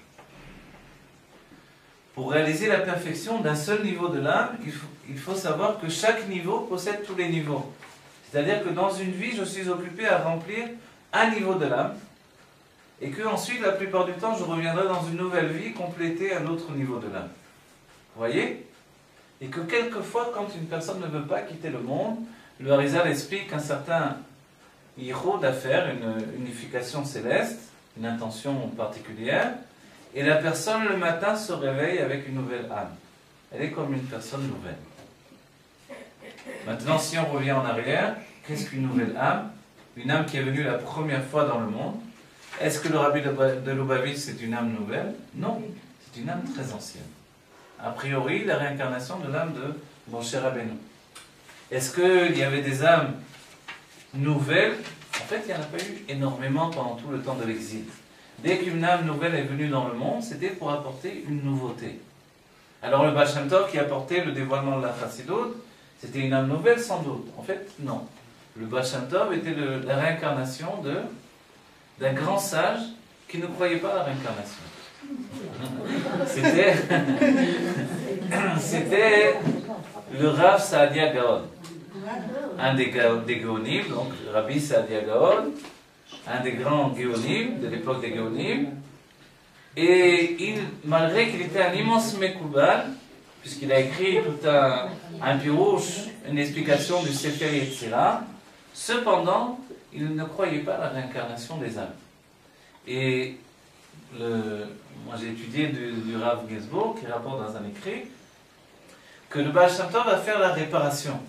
Pour réaliser la perfection d'un seul niveau de l'âme, il faut savoir que chaque niveau possède tous les niveaux. C'est-à-dire que dans une vie, je suis occupé à remplir un niveau de l'âme, et que ensuite, la plupart du temps, je reviendrai dans une nouvelle vie compléter un autre niveau de l'âme. Vous voyez? Et que quelquefois, quand une personne ne veut pas quitter le monde, le Harizal explique un certain yichud à faire, une unification céleste, une intention particulière, et la personne le matin se réveille avec une nouvelle âme. Elle est comme une personne nouvelle. Maintenant, si on revient en arrière, qu'est-ce qu'une nouvelle âme? Une âme qui est venue la première fois dans le monde. Est-ce que le Rabbi de Lubavitch c'est une âme nouvelle? Non, c'est une âme très ancienne. A priori, la réincarnation de l'âme de Moshe Rabbeinu. Est-ce qu'il y avait des âmes nouvelles? En fait, il n'y en a pas eu énormément pendant tout le temps de l'exil. Dès qu'une âme nouvelle est venue dans le monde, c'était pour apporter une nouveauté. Alors le Baal Shem Tov qui apportait le dévoilement de la Chassidut, c'était une âme nouvelle sans doute. En fait, non. Le Baal Shem Tov était la réincarnation d'un grand sage qui ne croyait pas à la réincarnation. C'était le Rav Saadia Gaon, un des Gaonim, donc Rabbi Saadia Gaon, un des grands Gaonim de l'époque des Gaonim. Et malgré qu'il était un immense Mekoubal, puisqu'il a écrit tout un pirouche, une explication du Sefer Yetzira, cependant, il ne croyait pas à la réincarnation des âmes. Et moi j'ai étudié du Rav Ginsburg, qui rapporte dans un écrit, que le Baal Shem Tov va faire la réparation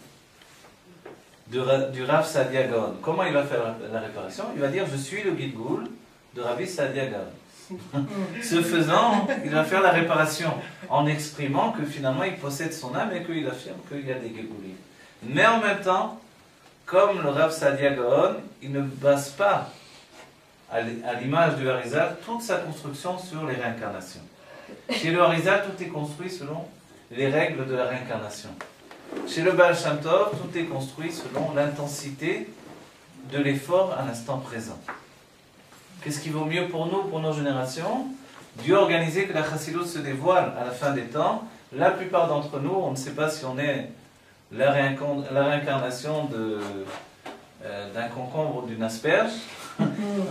du Rav Saadia Gaon. Comment il va faire la réparation? Il va dire, je suis le Gilgul de Rabbi Saadia Gaon. Ce faisant, il va faire la réparation en exprimant que finalement il possède son âme et qu'il affirme qu'il y a des Gilgulim. Mais en même temps, comme le Rav Saadia Gaon, il ne base pas, à l'image du Harizal, toute sa construction sur les réincarnations. Chez le Harizal, tout est construit selon les règles de la réincarnation. Chez le Baal Shem Tov, tout est construit selon l'intensité de l'effort à l'instant présent. Qu'est-ce qui vaut mieux pour nous, pour nos générations? Dieu a organisé que la Chassidut se dévoile à la fin des temps. La plupart d'entre nous, on ne sait pas si on est la réincarnation d'un concombre ou d'une asperge.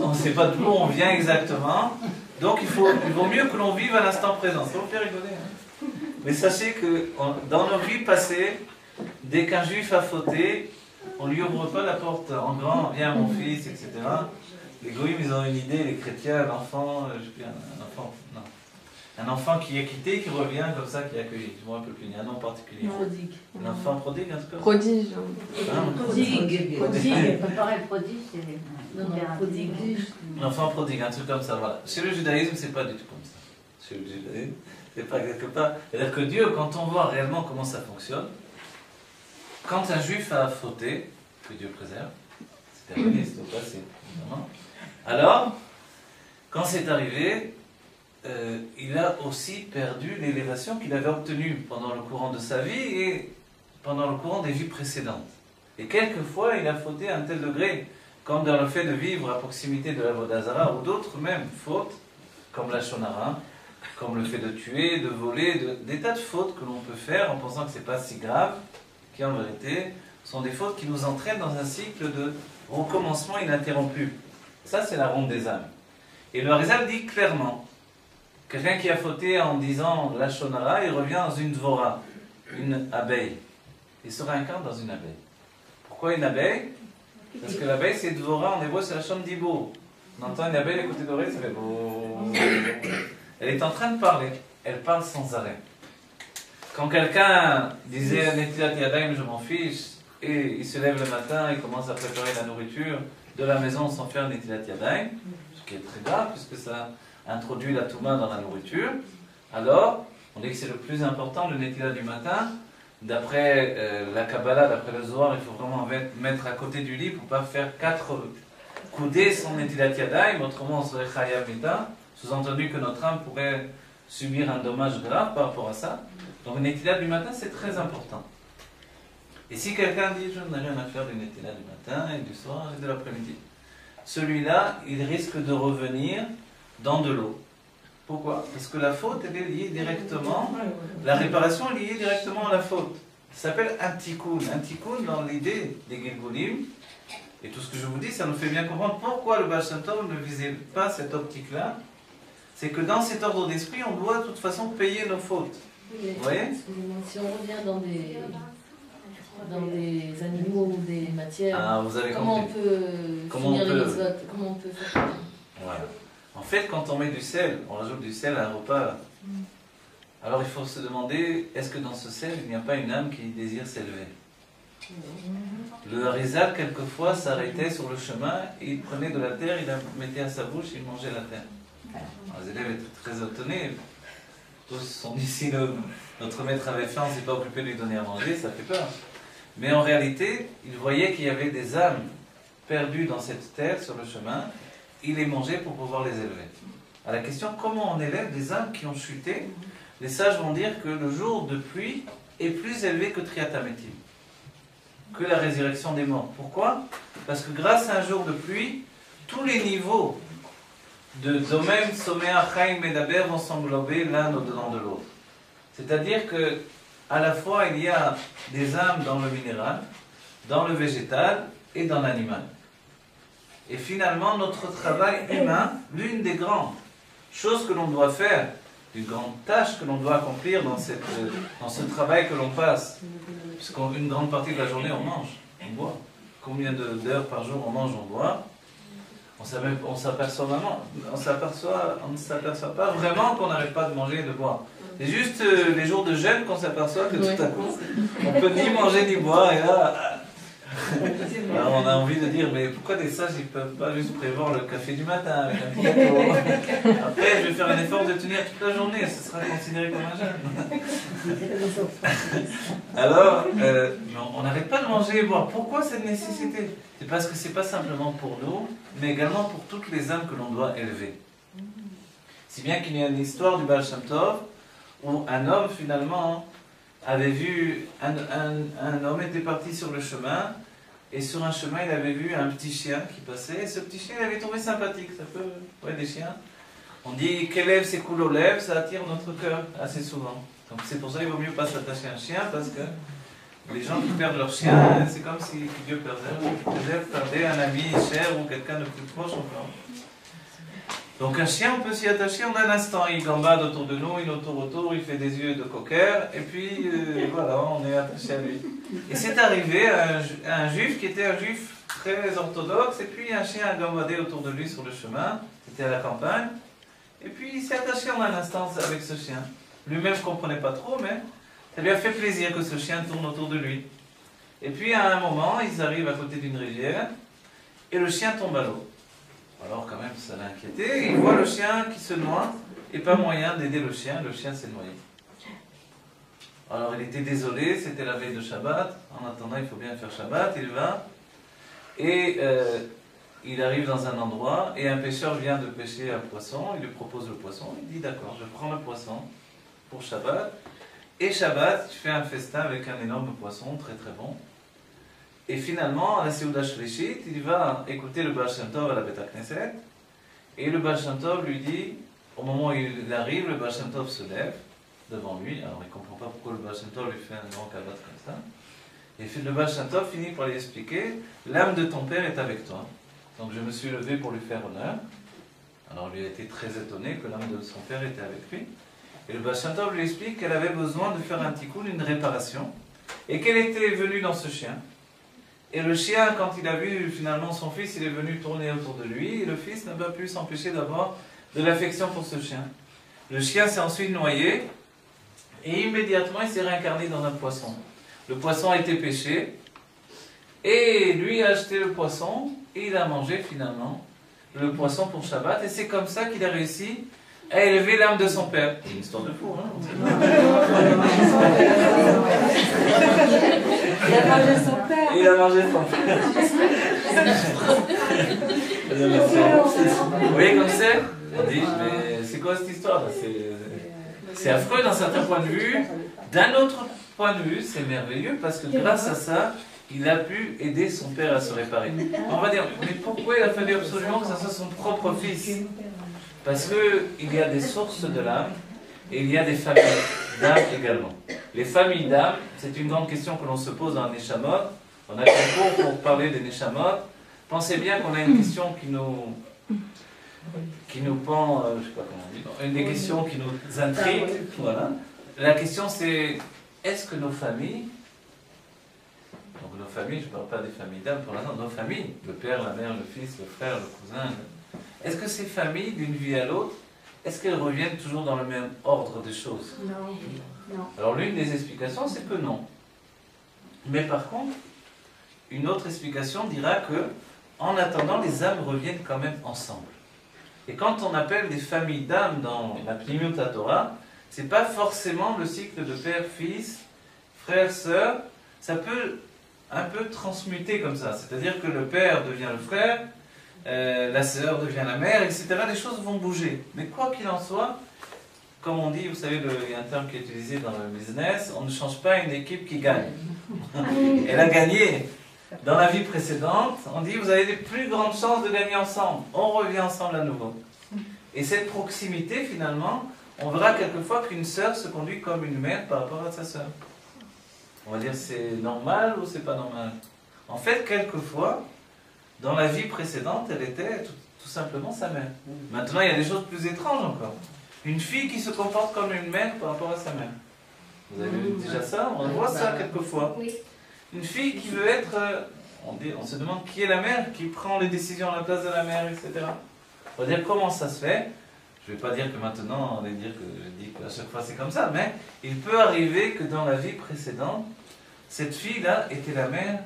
On ne sait pas d'où on vient exactement. Donc il vaut mieux que l'on vive à l'instant présent. Ça vous fait rigoler, hein? Mais sachez que dans nos vies passées, dès qu'un juif a fauté, on ne lui ouvre pas la porte en grand, viens mon fils, etc. Les goïms, ils ont une idée, les chrétiens, un enfant qui est quitté, qui revient comme ça, qui est accueilli. Je me rappelle plus, il y a un nom particulier. Prodigue. Un enfant prodigue, en tout cas. Prodige. Prodigue. Prodigue. Pas pareil, prodige, c'est... Non, prodigue. Un enfant prodigue, un truc comme ça, voilà. Chez le judaïsme, c'est pas du tout comme ça. Chez le judaïsme, c'est pas quelque part. C'est-à-dire que Dieu, quand on voit réellement comment ça fonctionne, quand un juif a fauté, que Dieu préserve, c'est terminé, c'est au passé, évidemment. Alors, quand c'est arrivé, il a aussi perdu l'élévation qu'il avait obtenue pendant le courant de sa vie et pendant le courant des vies précédentes. Et quelquefois, il a fauté à un tel degré, comme dans le fait de vivre à proximité de la Vodazara, ou d'autres même fautes, comme la Shonara, comme le fait de tuer, de voler, des tas de fautes que l'on peut faire en pensant que ce n'est pas si grave, qui en vérité sont des fautes qui nous entraînent dans un cycle de recommencement ininterrompu. Ça, c'est la ronde des âmes. Et le Harizal dit clairement, quelqu'un qui a fauté en disant la shonara, il revient dans une dvora, une abeille. Il se réincarne dans une abeille. Pourquoi une abeille? Parce que l'abeille, c'est dvora, en hébreu, c'est la shon dibour. On entend une abeille, écoutez d'oreille, ça fait beau. Elle est en train de parler, elle parle sans arrêt. Quand quelqu'un disait Netilat Yadayim, je m'en fiche, et il se lève le matin, il commence à préparer la nourriture de la maison sans faire Netilat Yadayim, ce qui est très grave puisque ça introduit la touma dans la nourriture, alors on dit que c'est le plus important, le Netilat du matin. D'après la Kabbalah, d'après le Zohar, il faut vraiment mettre à côté du lit pour ne pas faire 4 coudées sans Netilat Yadayim, autrement on serait Chayav Mita, sous-entendu que notre âme pourrait subir un dommage grave par rapport à ça. Donc, le Netilat du matin, c'est très important. Et si quelqu'un dit, je n'ai rien à faire du Netilat du matin et du soir et de l'après-midi, celui-là, il risque de revenir dans de l'eau. Pourquoi? Parce que la faute, elle est liée directement, la réparation est liée directement à la faute. Ça s'appelle un tikkun. Un tikkun, dans l'idée des Gilgulim, et tout ce que je vous dis, ça nous fait bien comprendre pourquoi le Baal Shem Tov ne visait pas cette optique-là. C'est que dans cet ordre d'esprit, on doit de toute façon payer nos fautes. Oui, vous voyez? Si on revient dans des animaux ou des matières, vous avez comment compris. on peut finir les mitzvot? Comment on peut faire? Voilà. En fait, quand on met du sel, on rajoute du sel à un repas. Alors il faut se demander, est-ce que dans ce sel, il n'y a pas une âme qui désire s'élever? Le Harizal, quelquefois, s'arrêtait sur le chemin, et il prenait de la terre, il la mettait à sa bouche, il mangeait la terre. Alors, les élèves étaient très étonnés. Tous se sont dit, si notre maître avait faim, on ne s'est pas occupé de lui donner à manger, ça fait peur. Mais en réalité, il voyait qu'il y avait des âmes perdues dans cette terre, sur le chemin, il les mangeait pour pouvoir les élever. À la question, comment on élève des âmes qui ont chuté? Les sages vont dire que le jour de pluie est plus élevé que Triatametim, que la résurrection des morts. Pourquoi? Parce que grâce à un jour de pluie, tous les niveaux de Domem, Somea, Chaim, Medaber vont s'englober l'un au-dedans de l'autre. C'est-à-dire que à la fois il y a des âmes dans le minéral, dans le végétal et dans l'animal. Et finalement, notre travail humain, l'une des grandes choses que l'on doit faire, une grande tâche que l'on doit accomplir dans ce travail que l'on passe, puisqu'une grande partie de la journée on mange, on boit. Combien d'heures par jour on mange, on boit? On ne s'aperçoit pas vraiment qu'on n'arrête pas de manger et de boire. C'est juste les jours de jeûne qu'on s'aperçoit que tout à coup, on peut ni manger ni boire, et là, alors on a envie de dire, mais pourquoi des sages, ils ne peuvent pas juste prévoir le café du matin avec un petit gâteau? Après, je vais faire un effort de tenir toute la journée, ce sera considéré comme un jeûne. Alors, on n'arrête pas de manger et boire. Pourquoi cette nécessité? C'est parce que ce n'est pas simplement pour nous, mais également pour toutes les âmes que l'on doit élever. Si bien qu'il y a une histoire du Baal Shem Tov, où un homme finalement avait vu, un homme était parti sur le chemin, et sur un chemin il avait vu un petit chien qui passait, et ce petit chien il avait trouvé sympathique, ça peut, ouais, des chiens. On dit qu'élève lève ses coups aux lèvres, ça attire notre cœur assez souvent. Donc c'est pour ça qu'il vaut mieux pas s'attacher à un chien, parce que les gens qui perdent leur chien, c'est comme si Dieu perdait un ami cher ou quelqu'un de plus proche encore. Donc un chien, on peut s'y attacher en un instant. Il gambade autour de nous, il nous tourne autour, il fait des yeux de cocker, et puis voilà, on est attaché à lui. Et c'est arrivé à un juif qui était un juif très orthodoxe, et puis un chien a gambadé autour de lui sur le chemin, c'était à la campagne, et puis il s'est attaché en un instant avec ce chien. Lui-même ne comprenait pas trop, mais ça lui a fait plaisir que ce chien tourne autour de lui. Et puis à un moment, ils arrivent à côté d'une rivière, et le chien tombe à l'eau. Alors quand même, ça l'a inquiété. Il voit le chien qui se noie, et pas moyen d'aider le chien s'est noyé. Alors il était désolé, c'était la veille de Shabbat. En attendant, il faut bien faire Shabbat, il va. Et il arrive dans un endroit, et un pêcheur vient de pêcher un poisson, il lui propose le poisson, il dit d'accord, je prends le poisson pour Shabbat. Et Shabbat, tu fais un festin avec un énorme poisson, très très bon. Et finalement, à la Seuda Shlishit, il va écouter le Baal Shem Tov à la Beth Knesset, et le Baal Shem Tov lui dit, au moment où il arrive, le Baal Shem Tov se lève devant lui. Alors il ne comprend pas pourquoi le Baal Shem Tov lui fait un grand kabbat comme ça. Et le Baal Shem Tov finit par lui expliquer, l'âme de ton père est avec toi. Donc je me suis levé pour lui faire honneur. Alors lui a été très étonné que l'âme de son père était avec lui. Et le Baal Shem Tov lui explique qu'elle avait besoin de faire un tikkun, une réparation, et qu'elle était venue dans ce chien. Et le chien, quand il a vu finalement son fils, il est venu tourner autour de lui, et le fils n'a pas pu s'empêcher d'avoir de l'affection pour ce chien. Le chien s'est ensuite noyé, et immédiatement il s'est réincarné dans un poisson. Le poisson a été pêché, et lui a acheté le poisson, et il a mangé finalement le poisson pour Shabbat, et c'est comme ça qu'il a réussi à élever l'âme de son père. C'est une histoire de fou, hein? Il a mangé son père. Il a mangé son père. Vous voyez comme c'est? On dit, mais c'est quoi cette histoire? C'est affreux d'un certain point de vue. D'un autre point de vue, c'est merveilleux parce que grâce à ça, il a pu aider son père à se réparer. On va dire, mais pourquoi il a fallu absolument que ça soit son propre fils? Parce qu'il y a des sources de l'âme et il y a des familles d'âme également. Les familles d'âme, c'est une grande question que l'on se pose dans les Neshamot. On a quelques cours pour parler des Neshamot. Pensez bien qu'on a une question qui nous pend, je ne sais pas comment on dit, une des questions qui nous intrigue. Voilà. La question c'est, est-ce que nos familles, donc nos familles, je ne parle pas des familles d'âme pour l'instant, nos familles, le père, la mère, le fils, le frère, le cousin, est-ce que ces familles, d'une vie à l'autre, est-ce qu'elles reviennent toujours dans le même ordre des choses? Non. Alors l'une des explications, c'est que non. Mais par contre, une autre explication dira que, en attendant, les âmes reviennent quand même ensemble. Et quand on appelle des familles d'âmes dans la Pnimiut Torah, c'est pas forcément le cycle de père, fils, frère, sœur. Ça peut un peu transmuter comme ça. C'est-à-dire que le père devient le frère, la sœur devient la mère, etc. Les choses vont bouger. Mais quoi qu'il en soit, comme on dit, vous savez, il y a un terme qui est utilisé dans le business, on ne change pas une équipe qui gagne. Elle a gagné. Dans la vie précédente, on dit, vous avez des plus grandes chances de gagner ensemble. On revient ensemble à nouveau. Et cette proximité, finalement, on verra quelquefois qu'une sœur se conduit comme une mère par rapport à sa sœur. On va dire, c'est normal ou c'est pas normal? En fait, quelquefois, dans la vie précédente, elle était tout simplement sa mère. Maintenant, il y a des choses plus étranges encore. Une fille qui se comporte comme une mère par rapport à sa mère. Vous avez vu déjà ça? On voit ça quelquefois. Une fille qui veut être... on se demande qui est la mère, qui prend les décisions à la place de la mère, etc. On va dire comment ça se fait. Je ne vais pas dire que maintenant, on va dire que je dis qu'à chaque fois c'est comme ça, mais il peut arriver que dans la vie précédente, cette fille-là était la mère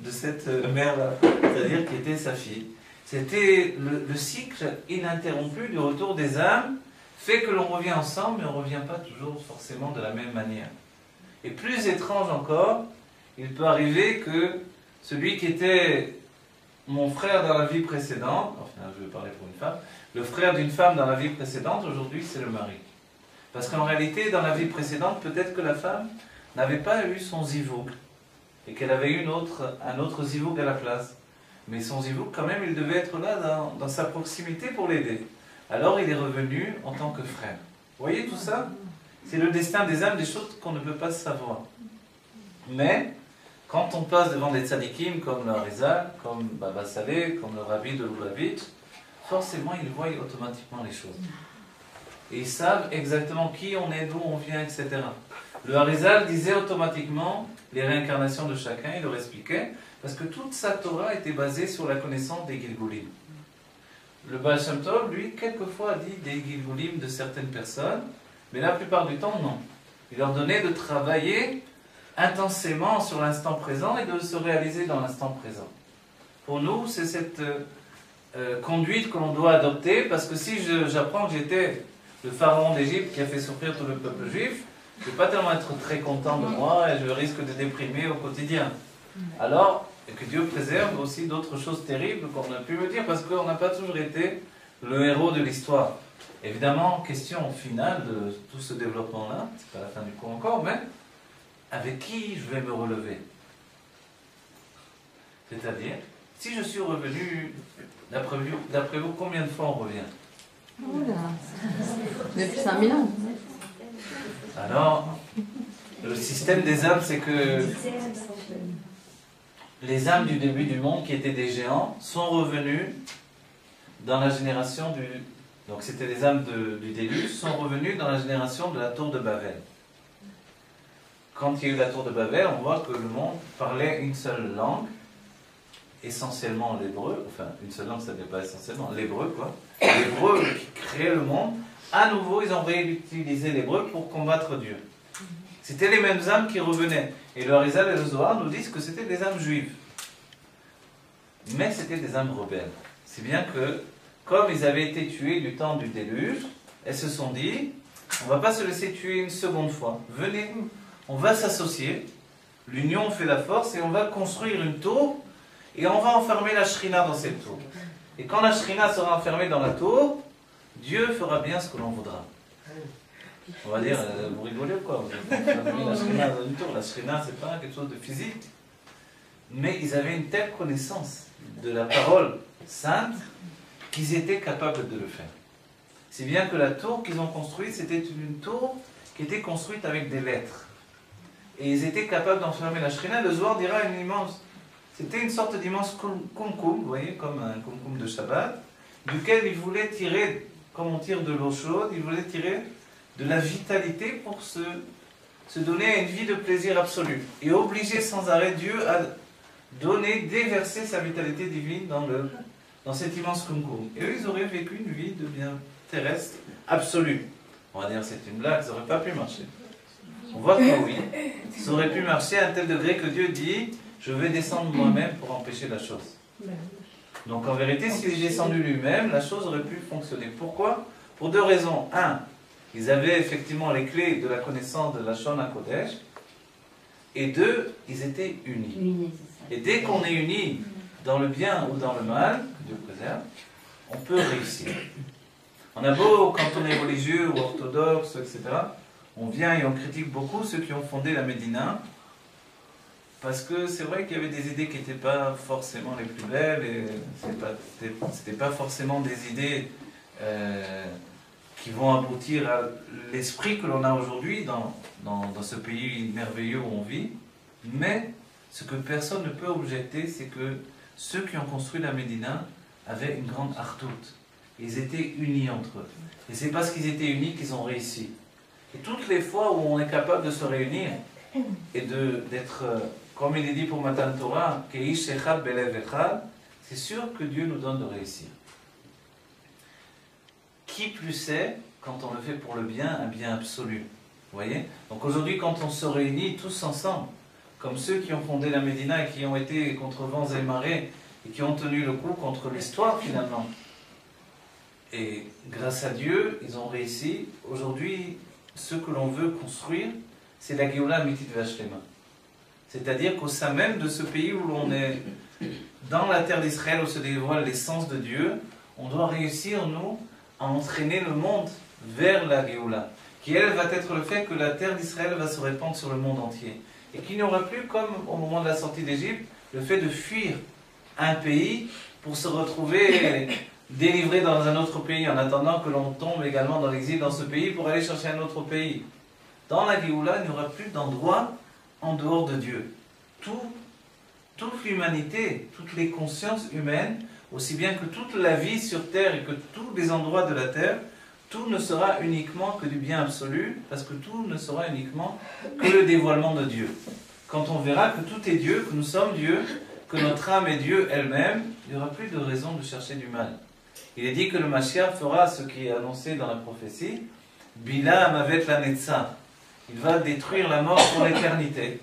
de cette mère-là, c'est-à-dire qui était sa fille. C'était le cycle ininterrompu du retour des âmes, fait que l'on revient ensemble, mais on ne revient pas toujours forcément de la même manière. Et plus étrange encore, il peut arriver que celui qui était mon frère dans la vie précédente, enfin je vais parler pour une femme, le frère d'une femme dans la vie précédente, aujourd'hui c'est le mari. Parce qu'en réalité, dans la vie précédente, peut-être que la femme n'avait pas eu son zivouk, et qu'elle avait eu un autre zivouk à la place. Mais son zivouk, quand même, il devait être là dans sa proximité pour l'aider. Alors il est revenu en tant que frère. Vous voyez tout ça? C'est le destin des âmes, des choses qu'on ne peut pas savoir. Mais, quand on passe devant des tzadikim comme le Harizal, comme Baba Saleh, comme le Rabbi de Lubavitch, forcément ils voient automatiquement les choses. Et ils savent exactement qui on est, d'où on vient, etc. Le Harizal disait automatiquement les réincarnations de chacun, il leur expliquait, parce que toute sa Torah était basée sur la connaissance des Gilgulim. Le Baal Shem Tov, lui, quelquefois a dit des Gilgulim de certaines personnes, mais la plupart du temps, non. Il leur donnait de travailler intensément sur l'instant présent et de se réaliser dans l'instant présent. Pour nous, c'est cette conduite que l'on doit adopter, parce que si j'apprends que j'étais le pharaon d'Égypte qui a fait souffrir tout le peuple juif, je ne vais pas tellement être très content de moi et je risque de déprimer au quotidien. Alors, que Dieu préserve aussi d'autres choses terribles qu'on a pu me dire, parce qu'on n'a pas toujours été le héros de l'histoire. Évidemment, question finale de tout ce développement-là, c'est pas la fin du cours encore, mais avec qui je vais me relever? C'est-à-dire, si je suis revenu, d'après vous, combien de fois on revient? Oula. Depuis 5000 ans. Alors, le système des âmes, c'est que les âmes du début du monde, qui étaient des géants, sont revenues dans la génération du... Donc c'était les âmes du déluge, sont revenues dans la génération de la tour de Babel. Quand il y a eu la tour de Babel, on voit que le monde parlait une seule langue, essentiellement l'hébreu, enfin une seule langue ça n'est pas essentiellement, l'hébreu quoi. L'hébreu qui créait le monde, à nouveau ils ont réutilisé l'hébreu pour combattre Dieu. C'était les mêmes âmes qui revenaient. Et le Harizal et le Zohar nous disent que c'était des âmes juives. Mais c'était des âmes rebelles. C'est bien que, comme ils avaient été tués du temps du déluge, elles se sont dit, on ne va pas se laisser tuer une seconde fois. Venez, on va s'associer, l'union fait la force et on va construire une tour et on va enfermer la Shrina dans cette tour. Et quand la Shrina sera enfermée dans la tour, Dieu fera bien ce que l'on voudra. On va dire, vous rigolez ou quoi? Vous avez enfermé la Shrina dans une tour. La Shrina, c'est pas quelque chose de physique. Mais ils avaient une telle connaissance de la parole sainte qu'ils étaient capables de le faire. C'est bien que la tour qu'ils ont construite, c'était une tour qui était construite avec des lettres. Et ils étaient capables d'enfermer la Shrina. Le Zohar dira une immense... C'était une sorte d'immense kumkum, vous voyez, comme un kumkum de Shabbat, duquel ils voulaient tirer, comme on tire de l'eau chaude, ils voulaient tirer de la vitalité pour se donner à une vie de plaisir absolu. Et obliger sans arrêt Dieu à donner, déverser sa vitalité divine dans cet immense kumkum. Et eux, ils auraient vécu une vie de bien terrestre absolue. On va dire c'est une blague, ça n'aurait pas pu marcher. On voit que oui, ça aurait pu marcher à un tel degré que Dieu dit « Je vais descendre moi-même pour empêcher la chose ». Donc en vérité, s'il est descendu lui-même, la chose aurait pu fonctionner. Pourquoi? Pour deux raisons. Un, ils avaient effectivement les clés de la connaissance de la Shon HaKodesh. Et deux, ils étaient unis. Et dès qu'on est unis dans le bien ou dans le mal, que Dieu préserve, on peut réussir. On a beau, quand on est religieux ou orthodoxe, etc., on vient et on critique beaucoup ceux qui ont fondé la Médina, parce que c'est vrai qu'il y avait des idées qui n'étaient pas forcément les plus belles, et c'était pas forcément des idées qui vont aboutir à l'esprit que l'on a aujourd'hui dans ce pays merveilleux où on vit. Mais ce que personne ne peut objecter, c'est que ceux qui ont construit la Médina avaient une grande artoute. Ils étaient unis entre eux. Et c'est parce qu'ils étaient unis qu'ils ont réussi. Et toutes les fois où on est capable de se réunir et d'être, comme il est dit pour Matan Torah, c'est sûr que Dieu nous donne de réussir. Qui plus est, quand on le fait pour le bien, un bien absolu. Vous voyez? Donc aujourd'hui, quand on se réunit tous ensemble, comme ceux qui ont fondé la Médina et qui ont été contre vents et marées, et qui ont tenu le coup contre l'histoire finalement. Et grâce à Dieu, ils ont réussi. Aujourd'hui, ce que l'on veut construire, c'est la Géoula Amitit V'Ashlema. C'est-à-dire qu'au sein même de ce pays où l'on est, dans la terre d'Israël, où se dévoile l'essence de Dieu, on doit réussir, nous, à entraîner le monde vers la Géoula, qui elle va être le fait que la terre d'Israël va se répandre sur le monde entier. Et qu'il n'y aura plus, comme au moment de la sortie d'Égypte, le fait de fuir un pays pour se retrouver délivré dans un autre pays, en attendant que l'on tombe également dans l'exil dans ce pays pour aller chercher un autre pays. Dans la Géoula, il n'y aura plus d'endroit en dehors de Dieu. Toute l'humanité, toutes les consciences humaines, aussi bien que toute la vie sur terre et que tous les endroits de la terre, tout ne sera uniquement que du bien absolu, parce que tout ne sera uniquement que le dévoilement de Dieu. Quand on verra que tout est Dieu, que nous sommes Dieu, que notre âme est Dieu elle-même, il n'y aura plus de raison de chercher du mal. Il est dit que le Mashiach fera ce qui est annoncé dans la prophétie, Bila Amavet la Netza. Il va détruire la mort pour l'éternité.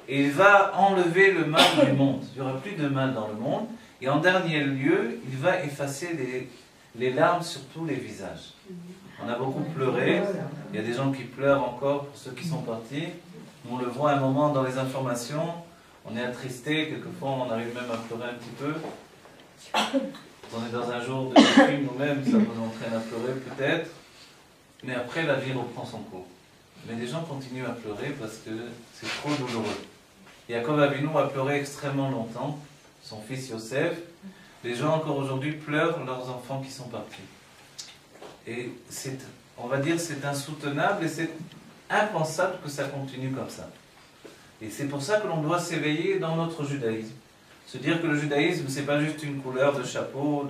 Et il va enlever le mal du monde. Il n'y aura plus de mal dans le monde. Et en dernier lieu, il va effacer les larmes sur tous les visages. On a beaucoup pleuré. Il y a des gens qui pleurent encore pour ceux qui sont partis. On le voit un moment dans les informations. On est attristé. Quelquefois, on arrive même à pleurer un petit peu. On est dans un jour de crime nous-mêmes. Ça nous entraîne à pleurer peut-être. Mais après, la vie reprend son cours. Mais les gens continuent à pleurer parce que c'est trop douloureux. Yaakov Avinu a pleuré extrêmement longtemps. Son fils Yosef. Les gens encore aujourd'hui pleurent leurs enfants qui sont partis. Et c'est, on va dire, c'est insoutenable et c'est impensable que ça continue comme ça. Et c'est pour ça que l'on doit s'éveiller dans notre judaïsme. Se dire que le judaïsme, c'est pas juste une couleur de chapeau,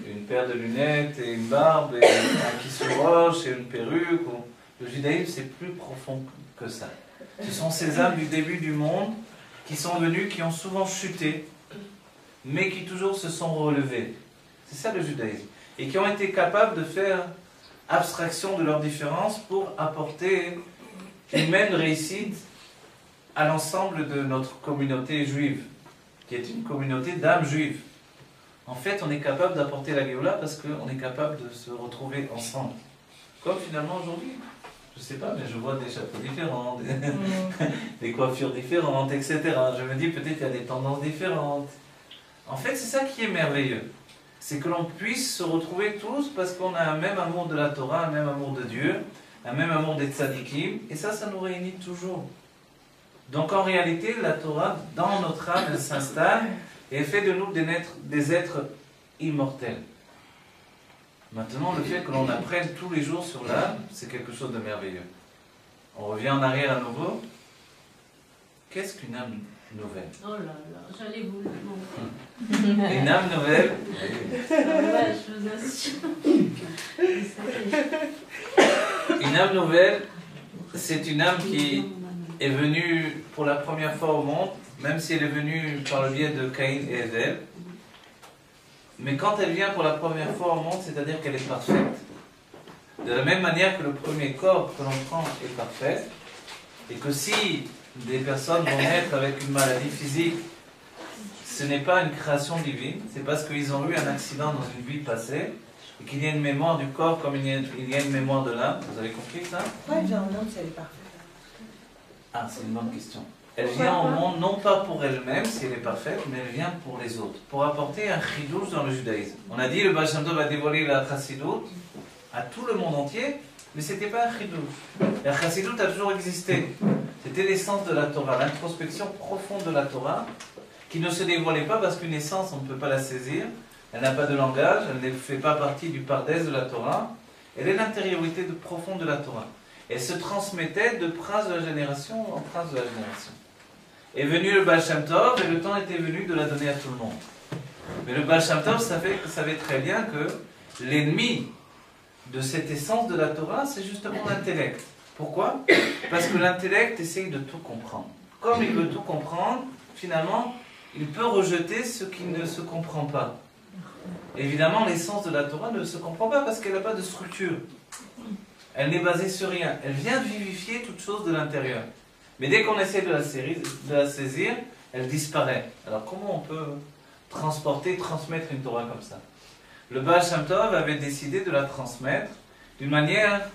une paire de lunettes et une barbe et un qui se roche et une perruque. Le judaïsme, c'est plus profond que ça. Ce sont ces âmes du début du monde qui sont venues, qui ont souvent chuté, mais qui toujours se sont relevées. C'est ça le judaïsme. Et qui ont été capables de faire abstraction de leurs différences pour apporter une même réussite à l'ensemble de notre communauté juive, qui est une communauté d'âmes juives. En fait, on est capable d'apporter la Géoula parce qu'on est capable de se retrouver ensemble. Comme finalement aujourd'hui. Je ne sais pas, mais je vois des chapeaux différents, des coiffures différentes, etc. Je me dis peut-être qu'il y a des tendances différentes. En fait, c'est ça qui est merveilleux. C'est que l'on puisse se retrouver tous parce qu'on a un même amour de la Torah, un même amour de Dieu, un même amour des tzadikim, et ça nous réunit toujours. Donc en réalité, la Torah, dans notre âme, elle s'installe et elle fait de nous des êtres immortels. Maintenant, le fait que l'on apprenne tous les jours sur l'âme, c'est quelque chose de merveilleux. On revient en arrière à nouveau. Qu'est-ce qu'une âme nouvelle? Oh là là, j'allais vous le demander. Une âme nouvelle. Ouais, je vous assure. Une âme nouvelle, c'est une âme qui est venue pour la première fois au monde, même si elle est venue par le biais de Caïn et Èvel. Mais quand elle vient pour la première fois au monde, c'est-à-dire qu'elle est parfaite. De la même manière que le premier corps que l'on prend est parfait, et que si des personnes vont naître avec une maladie physique, ce n'est pas une création divine, c'est parce qu'ils ont eu un accident dans une vie passée, et qu'il y a une mémoire du corps comme il y a une mémoire de l'âme. Vous avez compris ça? Pourquoi elle vient au monde si elle est parfaite? Ah, c'est une bonne question. Elle vient au monde non pas pour elle-même, si elle est parfaite, mais elle vient pour les autres, pour apporter un chidouche dans le judaïsme. On a dit le Baal Shem Tov a dévoilé la chassidoute à tout le monde entier, mais ce n'était pas un chidouche. La chassidoute a toujours existé. C'était l'essence de la Torah, l'introspection profonde de la Torah, qui ne se dévoilait pas parce qu'une essence, on ne peut pas la saisir, elle n'a pas de langage, elle ne fait pas partie du pardès de la Torah, elle est l'intériorité profonde de la Torah. Elle se transmettait de prince de la génération en prince de la génération. Est venu le Baal Shem Tov et le temps était venu de la donner à tout le monde. Mais le Baal Shem Tov savait très bien que l'ennemi de cette essence de la Torah, c'est justement l'intellect. Pourquoi? Parce que l'intellect essaye de tout comprendre. Comme il veut tout comprendre, finalement, il peut rejeter ce qui ne se comprend pas. Évidemment, l'essence de la Torah ne se comprend pas parce qu'elle n'a pas de structure. Elle n'est basée sur rien. Elle vient vivifier toute chose de l'intérieur. Mais dès qu'on essaie de la saisir, elle disparaît. Alors comment on peut transmettre une Torah comme ça? Le Baal Shem Tov avait décidé de la transmettre d'une manière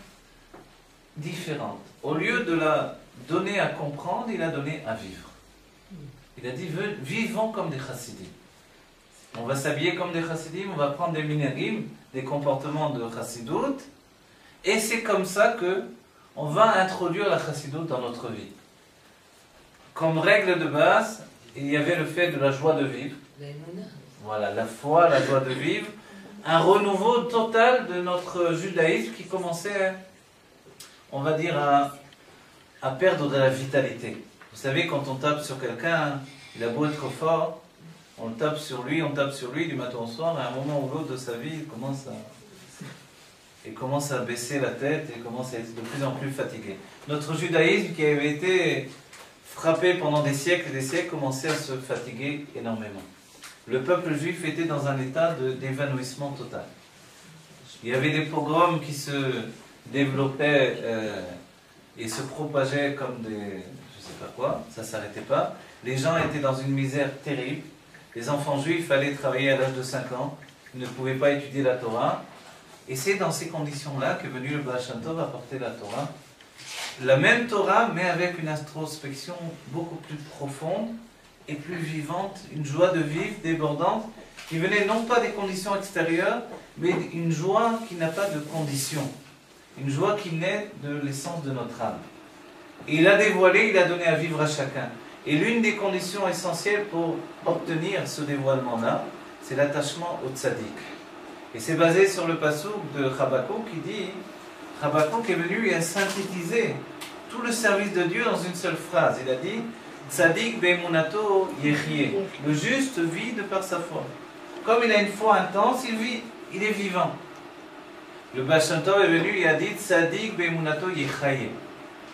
différente. Au lieu de la donner à comprendre, il a donné à vivre. Il a dit, vivons comme des chassidim. On va s'habiller comme des chassidim, on va prendre des minhagim, des comportements de chassidoute, et c'est comme ça que on va introduire la chassidoute dans notre vie. Comme règle de base, il y avait le fait de la joie de vivre. Voilà, la foi, la joie de vivre. Un renouveau total de notre judaïsme qui commençait, on va dire, à perdre de la vitalité. Vous savez, quand on tape sur quelqu'un, il a beau être fort, on tape sur lui du matin au soir, et à un moment ou l'autre de sa vie, il commence à baisser la tête et commence à être de plus en plus fatigué. Notre judaïsme qui avait été frappé pendant des siècles et des siècles commençait à se fatiguer énormément. Le peuple juif était dans un état d'évanouissement total. Il y avait des pogroms qui se développaient et se propageaient comme des... je sais pas quoi, ça ne s'arrêtait pas. Les gens étaient dans une misère terrible. Les enfants juifs allaient travailler à l'âge de 5 ans. Ils ne pouvaient pas étudier la Torah. Et c'est dans ces conditions-là qu'est venu le Baal Shem Tov apporter la Torah. La même Torah, mais avec une introspection beaucoup plus profonde et plus vivante, une joie de vivre débordante, qui venait non pas des conditions extérieures, mais une joie qui n'a pas de conditions. Une joie qui naît de l'essence de notre âme. Et il a dévoilé, il a donné à vivre à chacun. Et l'une des conditions essentielles pour obtenir ce dévoilement-là, c'est l'attachement au tzaddik. Et c'est basé sur le passouk de Habakkuk qui dit, Habakkuk est venu et a synthétisé tout le service de Dieu dans une seule phrase. Il a dit, Tzadik be'emunato yechye. Le juste vit de par sa foi. Comme il a une foi intense, il vit, il est vivant. Le Baal Shem Tov est venu et a dit, Tzadik be'emunato yechaye.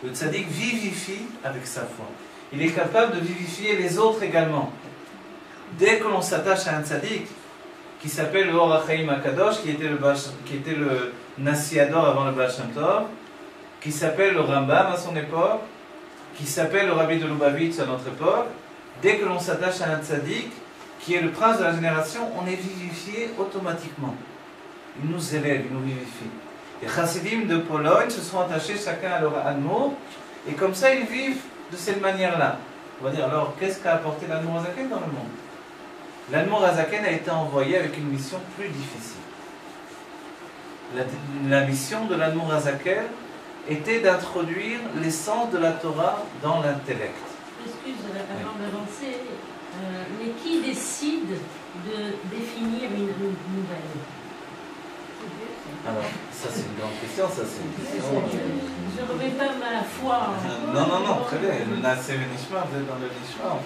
Le tzaddik vivifie avec sa foi. Il est capable de vivifier les autres également. Dès que l'on s'attache à un tzaddik, qui s'appelle le Or HaChaim HaKadosh, qui était le Nasiador avant le Baal Shem Tov, qui s'appelle le Rambam à son époque, qui s'appelle le Rabbi de Lubavitch à notre époque, dès que l'on s'attache à un tzaddik, qui est le prince de la génération, on est vivifié automatiquement. Il nous élève, il nous vivifie. Les chassidim de Pologne se sont attachés chacun à leur Admour, et comme ça ils vivent de cette manière-là. On va dire alors, qu'est-ce qu'a apporté l'Admour Hazaken dans le monde? L'Admour Hazaken a été envoyé avec une mission plus difficile. La mission de l'Admour Hazaken était d'introduire l'essence de la Torah dans l'intellect. Excuse, avant d'avancer, mais qui décide de définir une nouvelle? Alors, ça c'est une grande question, ça c'est une question. Je ne remets pas ma foi. Non, très bien. Le Nassé Nishma, vous êtes dans le Nishma,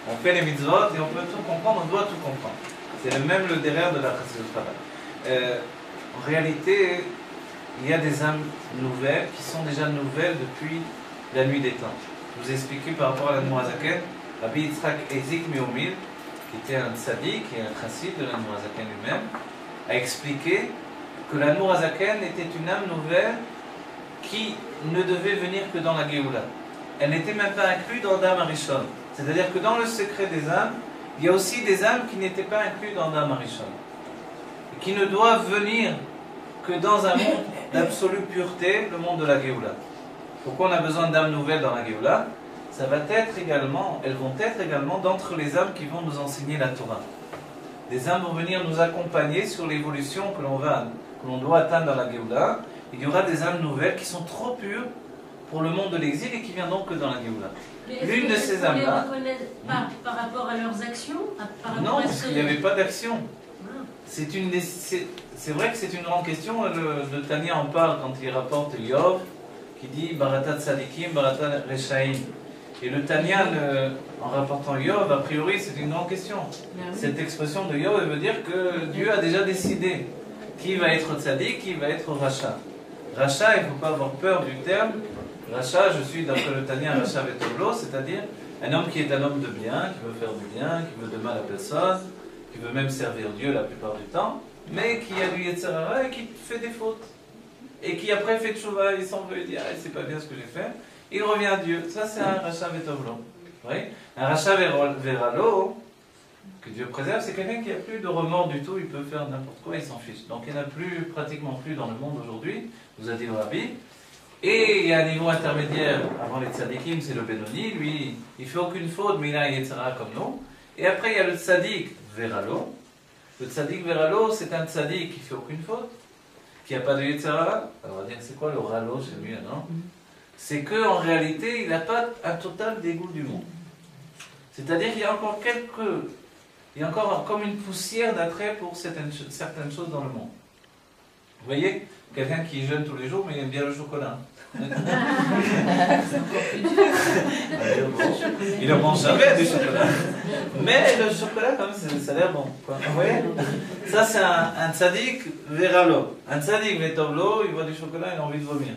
on fait les mitzvot et on peut tout comprendre, on doit tout comprendre. C'est même le derrière de la Chassidut Chabad. En réalité, il y a des âmes nouvelles qui sont déjà nouvelles depuis la nuit des temps. Je vous ai expliqué par rapport à l'Admour Hazaken, Rabbi Yitzhak Ezik Meumil, qui était un tzaddik et un chassid de l'Admour Hazaken lui-même, a expliqué que l'Admour Hazaken était une âme nouvelle qui ne devait venir que dans la Géoula. Elle n'était même pas inclue dans Adam Arishon. C'est-à-dire que dans le secret des âmes, il y a aussi des âmes qui n'étaient pas incluses dans Adam Arishon. Et qui ne doivent venir que dans un monde d'absolue pureté, le monde de la Géoula. Pourquoi on a besoin d'âmes nouvelles dans la Géoula? Ça va être également, elles vont être également d'entre les âmes qui vont nous enseigner la Torah. Des âmes vont venir nous accompagner sur l'évolution que l'on doit atteindre dans la Géoula. Il y aura des âmes nouvelles qui sont trop pures pour le monde de l'exil et qui viendront que dans la Géoula. L'une de ces âmes-là... Vous les reconnaissez par rapport à leurs actions? Non, parce qu'il n'y avait pas d'action. C'est vrai que c'est une grande question. Le Tanya en parle quand il rapporte Yov, qui dit Baratat Sadikim, Baratat Reshaim. Et le Tanya, en rapportant Yov, a priori, c'est une grande question. Cette expression de Yov, elle veut dire que Dieu a déjà décidé qui va être Tzadik, qui va être Racha. Racha, il ne faut pas avoir peur du terme. Racha, je suis d'après le Tanya Racha Vetovlo, c'est-à-dire un homme qui est un homme de bien, qui veut faire du bien, qui veut de mal à personne, qui veut même servir Dieu la plupart du temps, mais qui a du Yetzer Hara et qui fait des fautes. Et qui après fait Tchouva, il s'en veut et dit ah, c'est pas bien ce que j'ai fait. Il revient à Dieu. Ça, c'est un Racha Vetovlo. Oui. Un Racha Veralo, que Dieu préserve, c'est quelqu'un qui n'a plus de remords du tout, il peut faire n'importe quoi, il s'en fiche. Donc il n'y en a plus, pratiquement plus dans le monde aujourd'hui, vous a dit le Rabbi. Et il y a un niveau intermédiaire avant les tzadikim, c'est le Benoni, lui, il ne fait aucune faute, mais il a un Yetzirah comme nous. Et après, il y a le tzadik Veralo. Le tzadik Veralo, c'est un tzadik qui ne fait aucune faute, qui n'a pas de Yetzirah. Alors on va dire, c'est quoi le Ralo chez lui, non? C'est qu'en réalité, il n'a pas un total dégoût du monde. C'est-à-dire qu'il y a encore il y a encore comme une poussière d'attrait pour certaines choses dans le monde. Vous voyez, quelqu'un qui jeûne tous les jours, mais il aime bien le chocolat. Il ne mange jamais du chocolat. Mais le chocolat, quand même, ça a l'air bon. Vous voyez? Ça, c'est un tzadik veralo. Un tzadik vetovlo, il voit du chocolat, il a envie de vomir.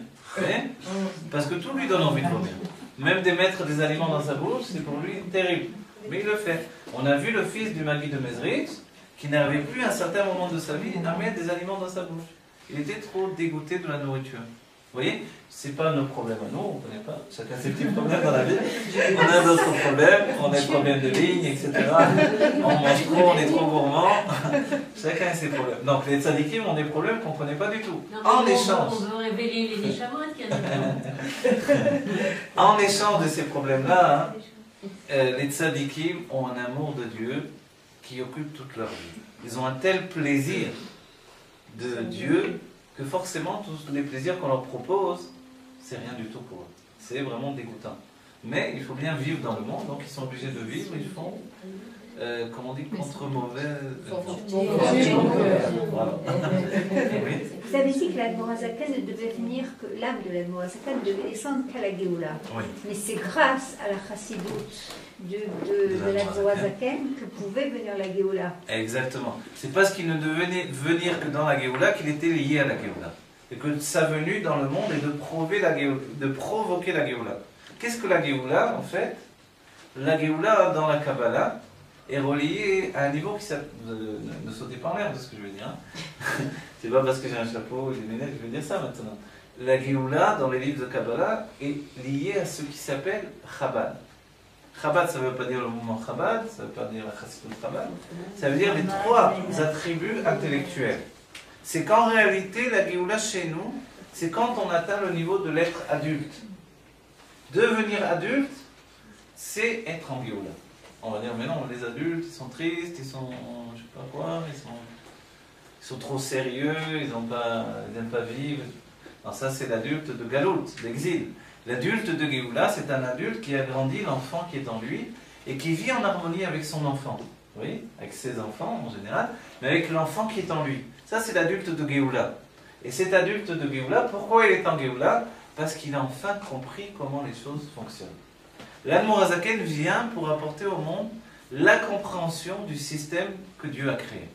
Parce que tout lui donne envie de vomir. Même de mettre des aliments dans sa bouche, c'est pour lui terrible. Mais il le fait. On a vu le fils du Maguid de Mezrich, qui n'avait plus à un certain moment de sa vie à mettre des aliments dans sa bouche. Il était trop dégoûté de la nourriture. Vous voyez, c'est pas nos problèmes à nous, on ne connaît pas. Chacun ses petits problèmes dans la vie. On a d'autres problèmes, on a des problèmes de ligne, etc. On mange trop, on est trop gourmand. Chacun a ses problèmes. Donc les tzadikim ont des problèmes qu'on ne connaît pas du tout. En échange. On veut révéler les Neshamot qu'il y a dedans. En échange de ces problèmes-là, les tzadikim ont un amour de Dieu qui occupe toute leur vie. Ils ont un tel plaisir de Dieu que forcément tous les plaisirs qu'on leur propose, c'est rien du tout pour eux. C'est vraiment dégoûtant. Mais il faut bien vivre dans le monde, donc ils sont obligés de vivre, ils font, comme on dit, contre mauvais... Voilà. Oui. Vous avez dit que l'Admorazaken ne devait venir, que l'âme de l'Admorazaken ne devait descendre qu'à la Géoula. Oui. Mais c'est grâce à la chassidoute de l'Admorazaken que pouvait venir la Géoula. Exactement. C'est parce qu'il ne devait venir que dans la Géoula qu'il était lié à la Géoula. Et que sa venue dans le monde est de provoquer la Géoula. Qu'est-ce que la Géoula, en fait? La Géoula, dans la Kabbalah, est reliée à un niveau qui s'appelle... Ne sautez pas en l'air de ce que je veux dire. Hein. C'est pas parce que j'ai un chapeau et des lunettes que je veux dire ça maintenant. La Géoula, dans les livres de Kabbalah, est liée à ce qui s'appelle Chabad. Chabad, ça ne veut pas dire le mouvement Chabad, ça ne veut pas dire la Chassidut Chabad, ça veut dire les trois attributs intellectuels. C'est qu'en réalité, la Géoula chez nous, c'est quand on atteint le niveau de l'être adulte. Devenir adulte, c'est être en Géoula. On va dire, mais non, les adultes, ils sont tristes, ils sont, je sais pas quoi, ils sont trop sérieux, ils n'aiment pas vivre. Non, ça c'est l'adulte de Galout, d'exil. L'adulte de Géoula, c'est un adulte qui a grandi l'enfant qui est en lui et qui vit en harmonie avec son enfant. Oui, avec ses enfants en général, mais avec l'enfant qui est en lui. Ça c'est l'adulte de Géoula. Et cet adulte de Géoula, pourquoi il est en Géoula? Parce qu'il a enfin compris comment les choses fonctionnent. L'Admorazaken vient pour apporter au monde la compréhension du système que Dieu a créé.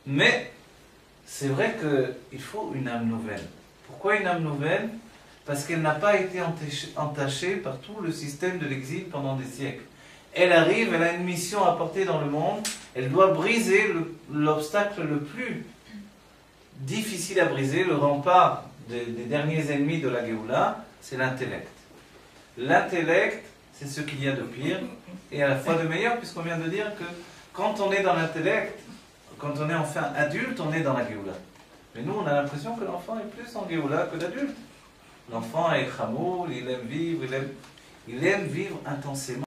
Mais c'est vrai qu'il faut une âme nouvelle. Pourquoi une âme nouvelle? Parce qu'elle n'a pas été entachée par tout le système de l'exil pendant des siècles. Elle arrive, elle a une mission à porter dans le monde, elle doit briser l'obstacle le plus difficile à briser, le rempart des derniers ennemis de la Géoula, c'est l'intellect. L'intellect, c'est ce qu'il y a de pire et à la fois de meilleur, puisqu'on vient de dire que quand on est dans l'intellect, quand on est enfin adulte, on est dans la Géoula. Mais nous, on a l'impression que l'enfant est plus en Géoula que l'adulte. L'enfant est chamoul, il aime vivre intensément.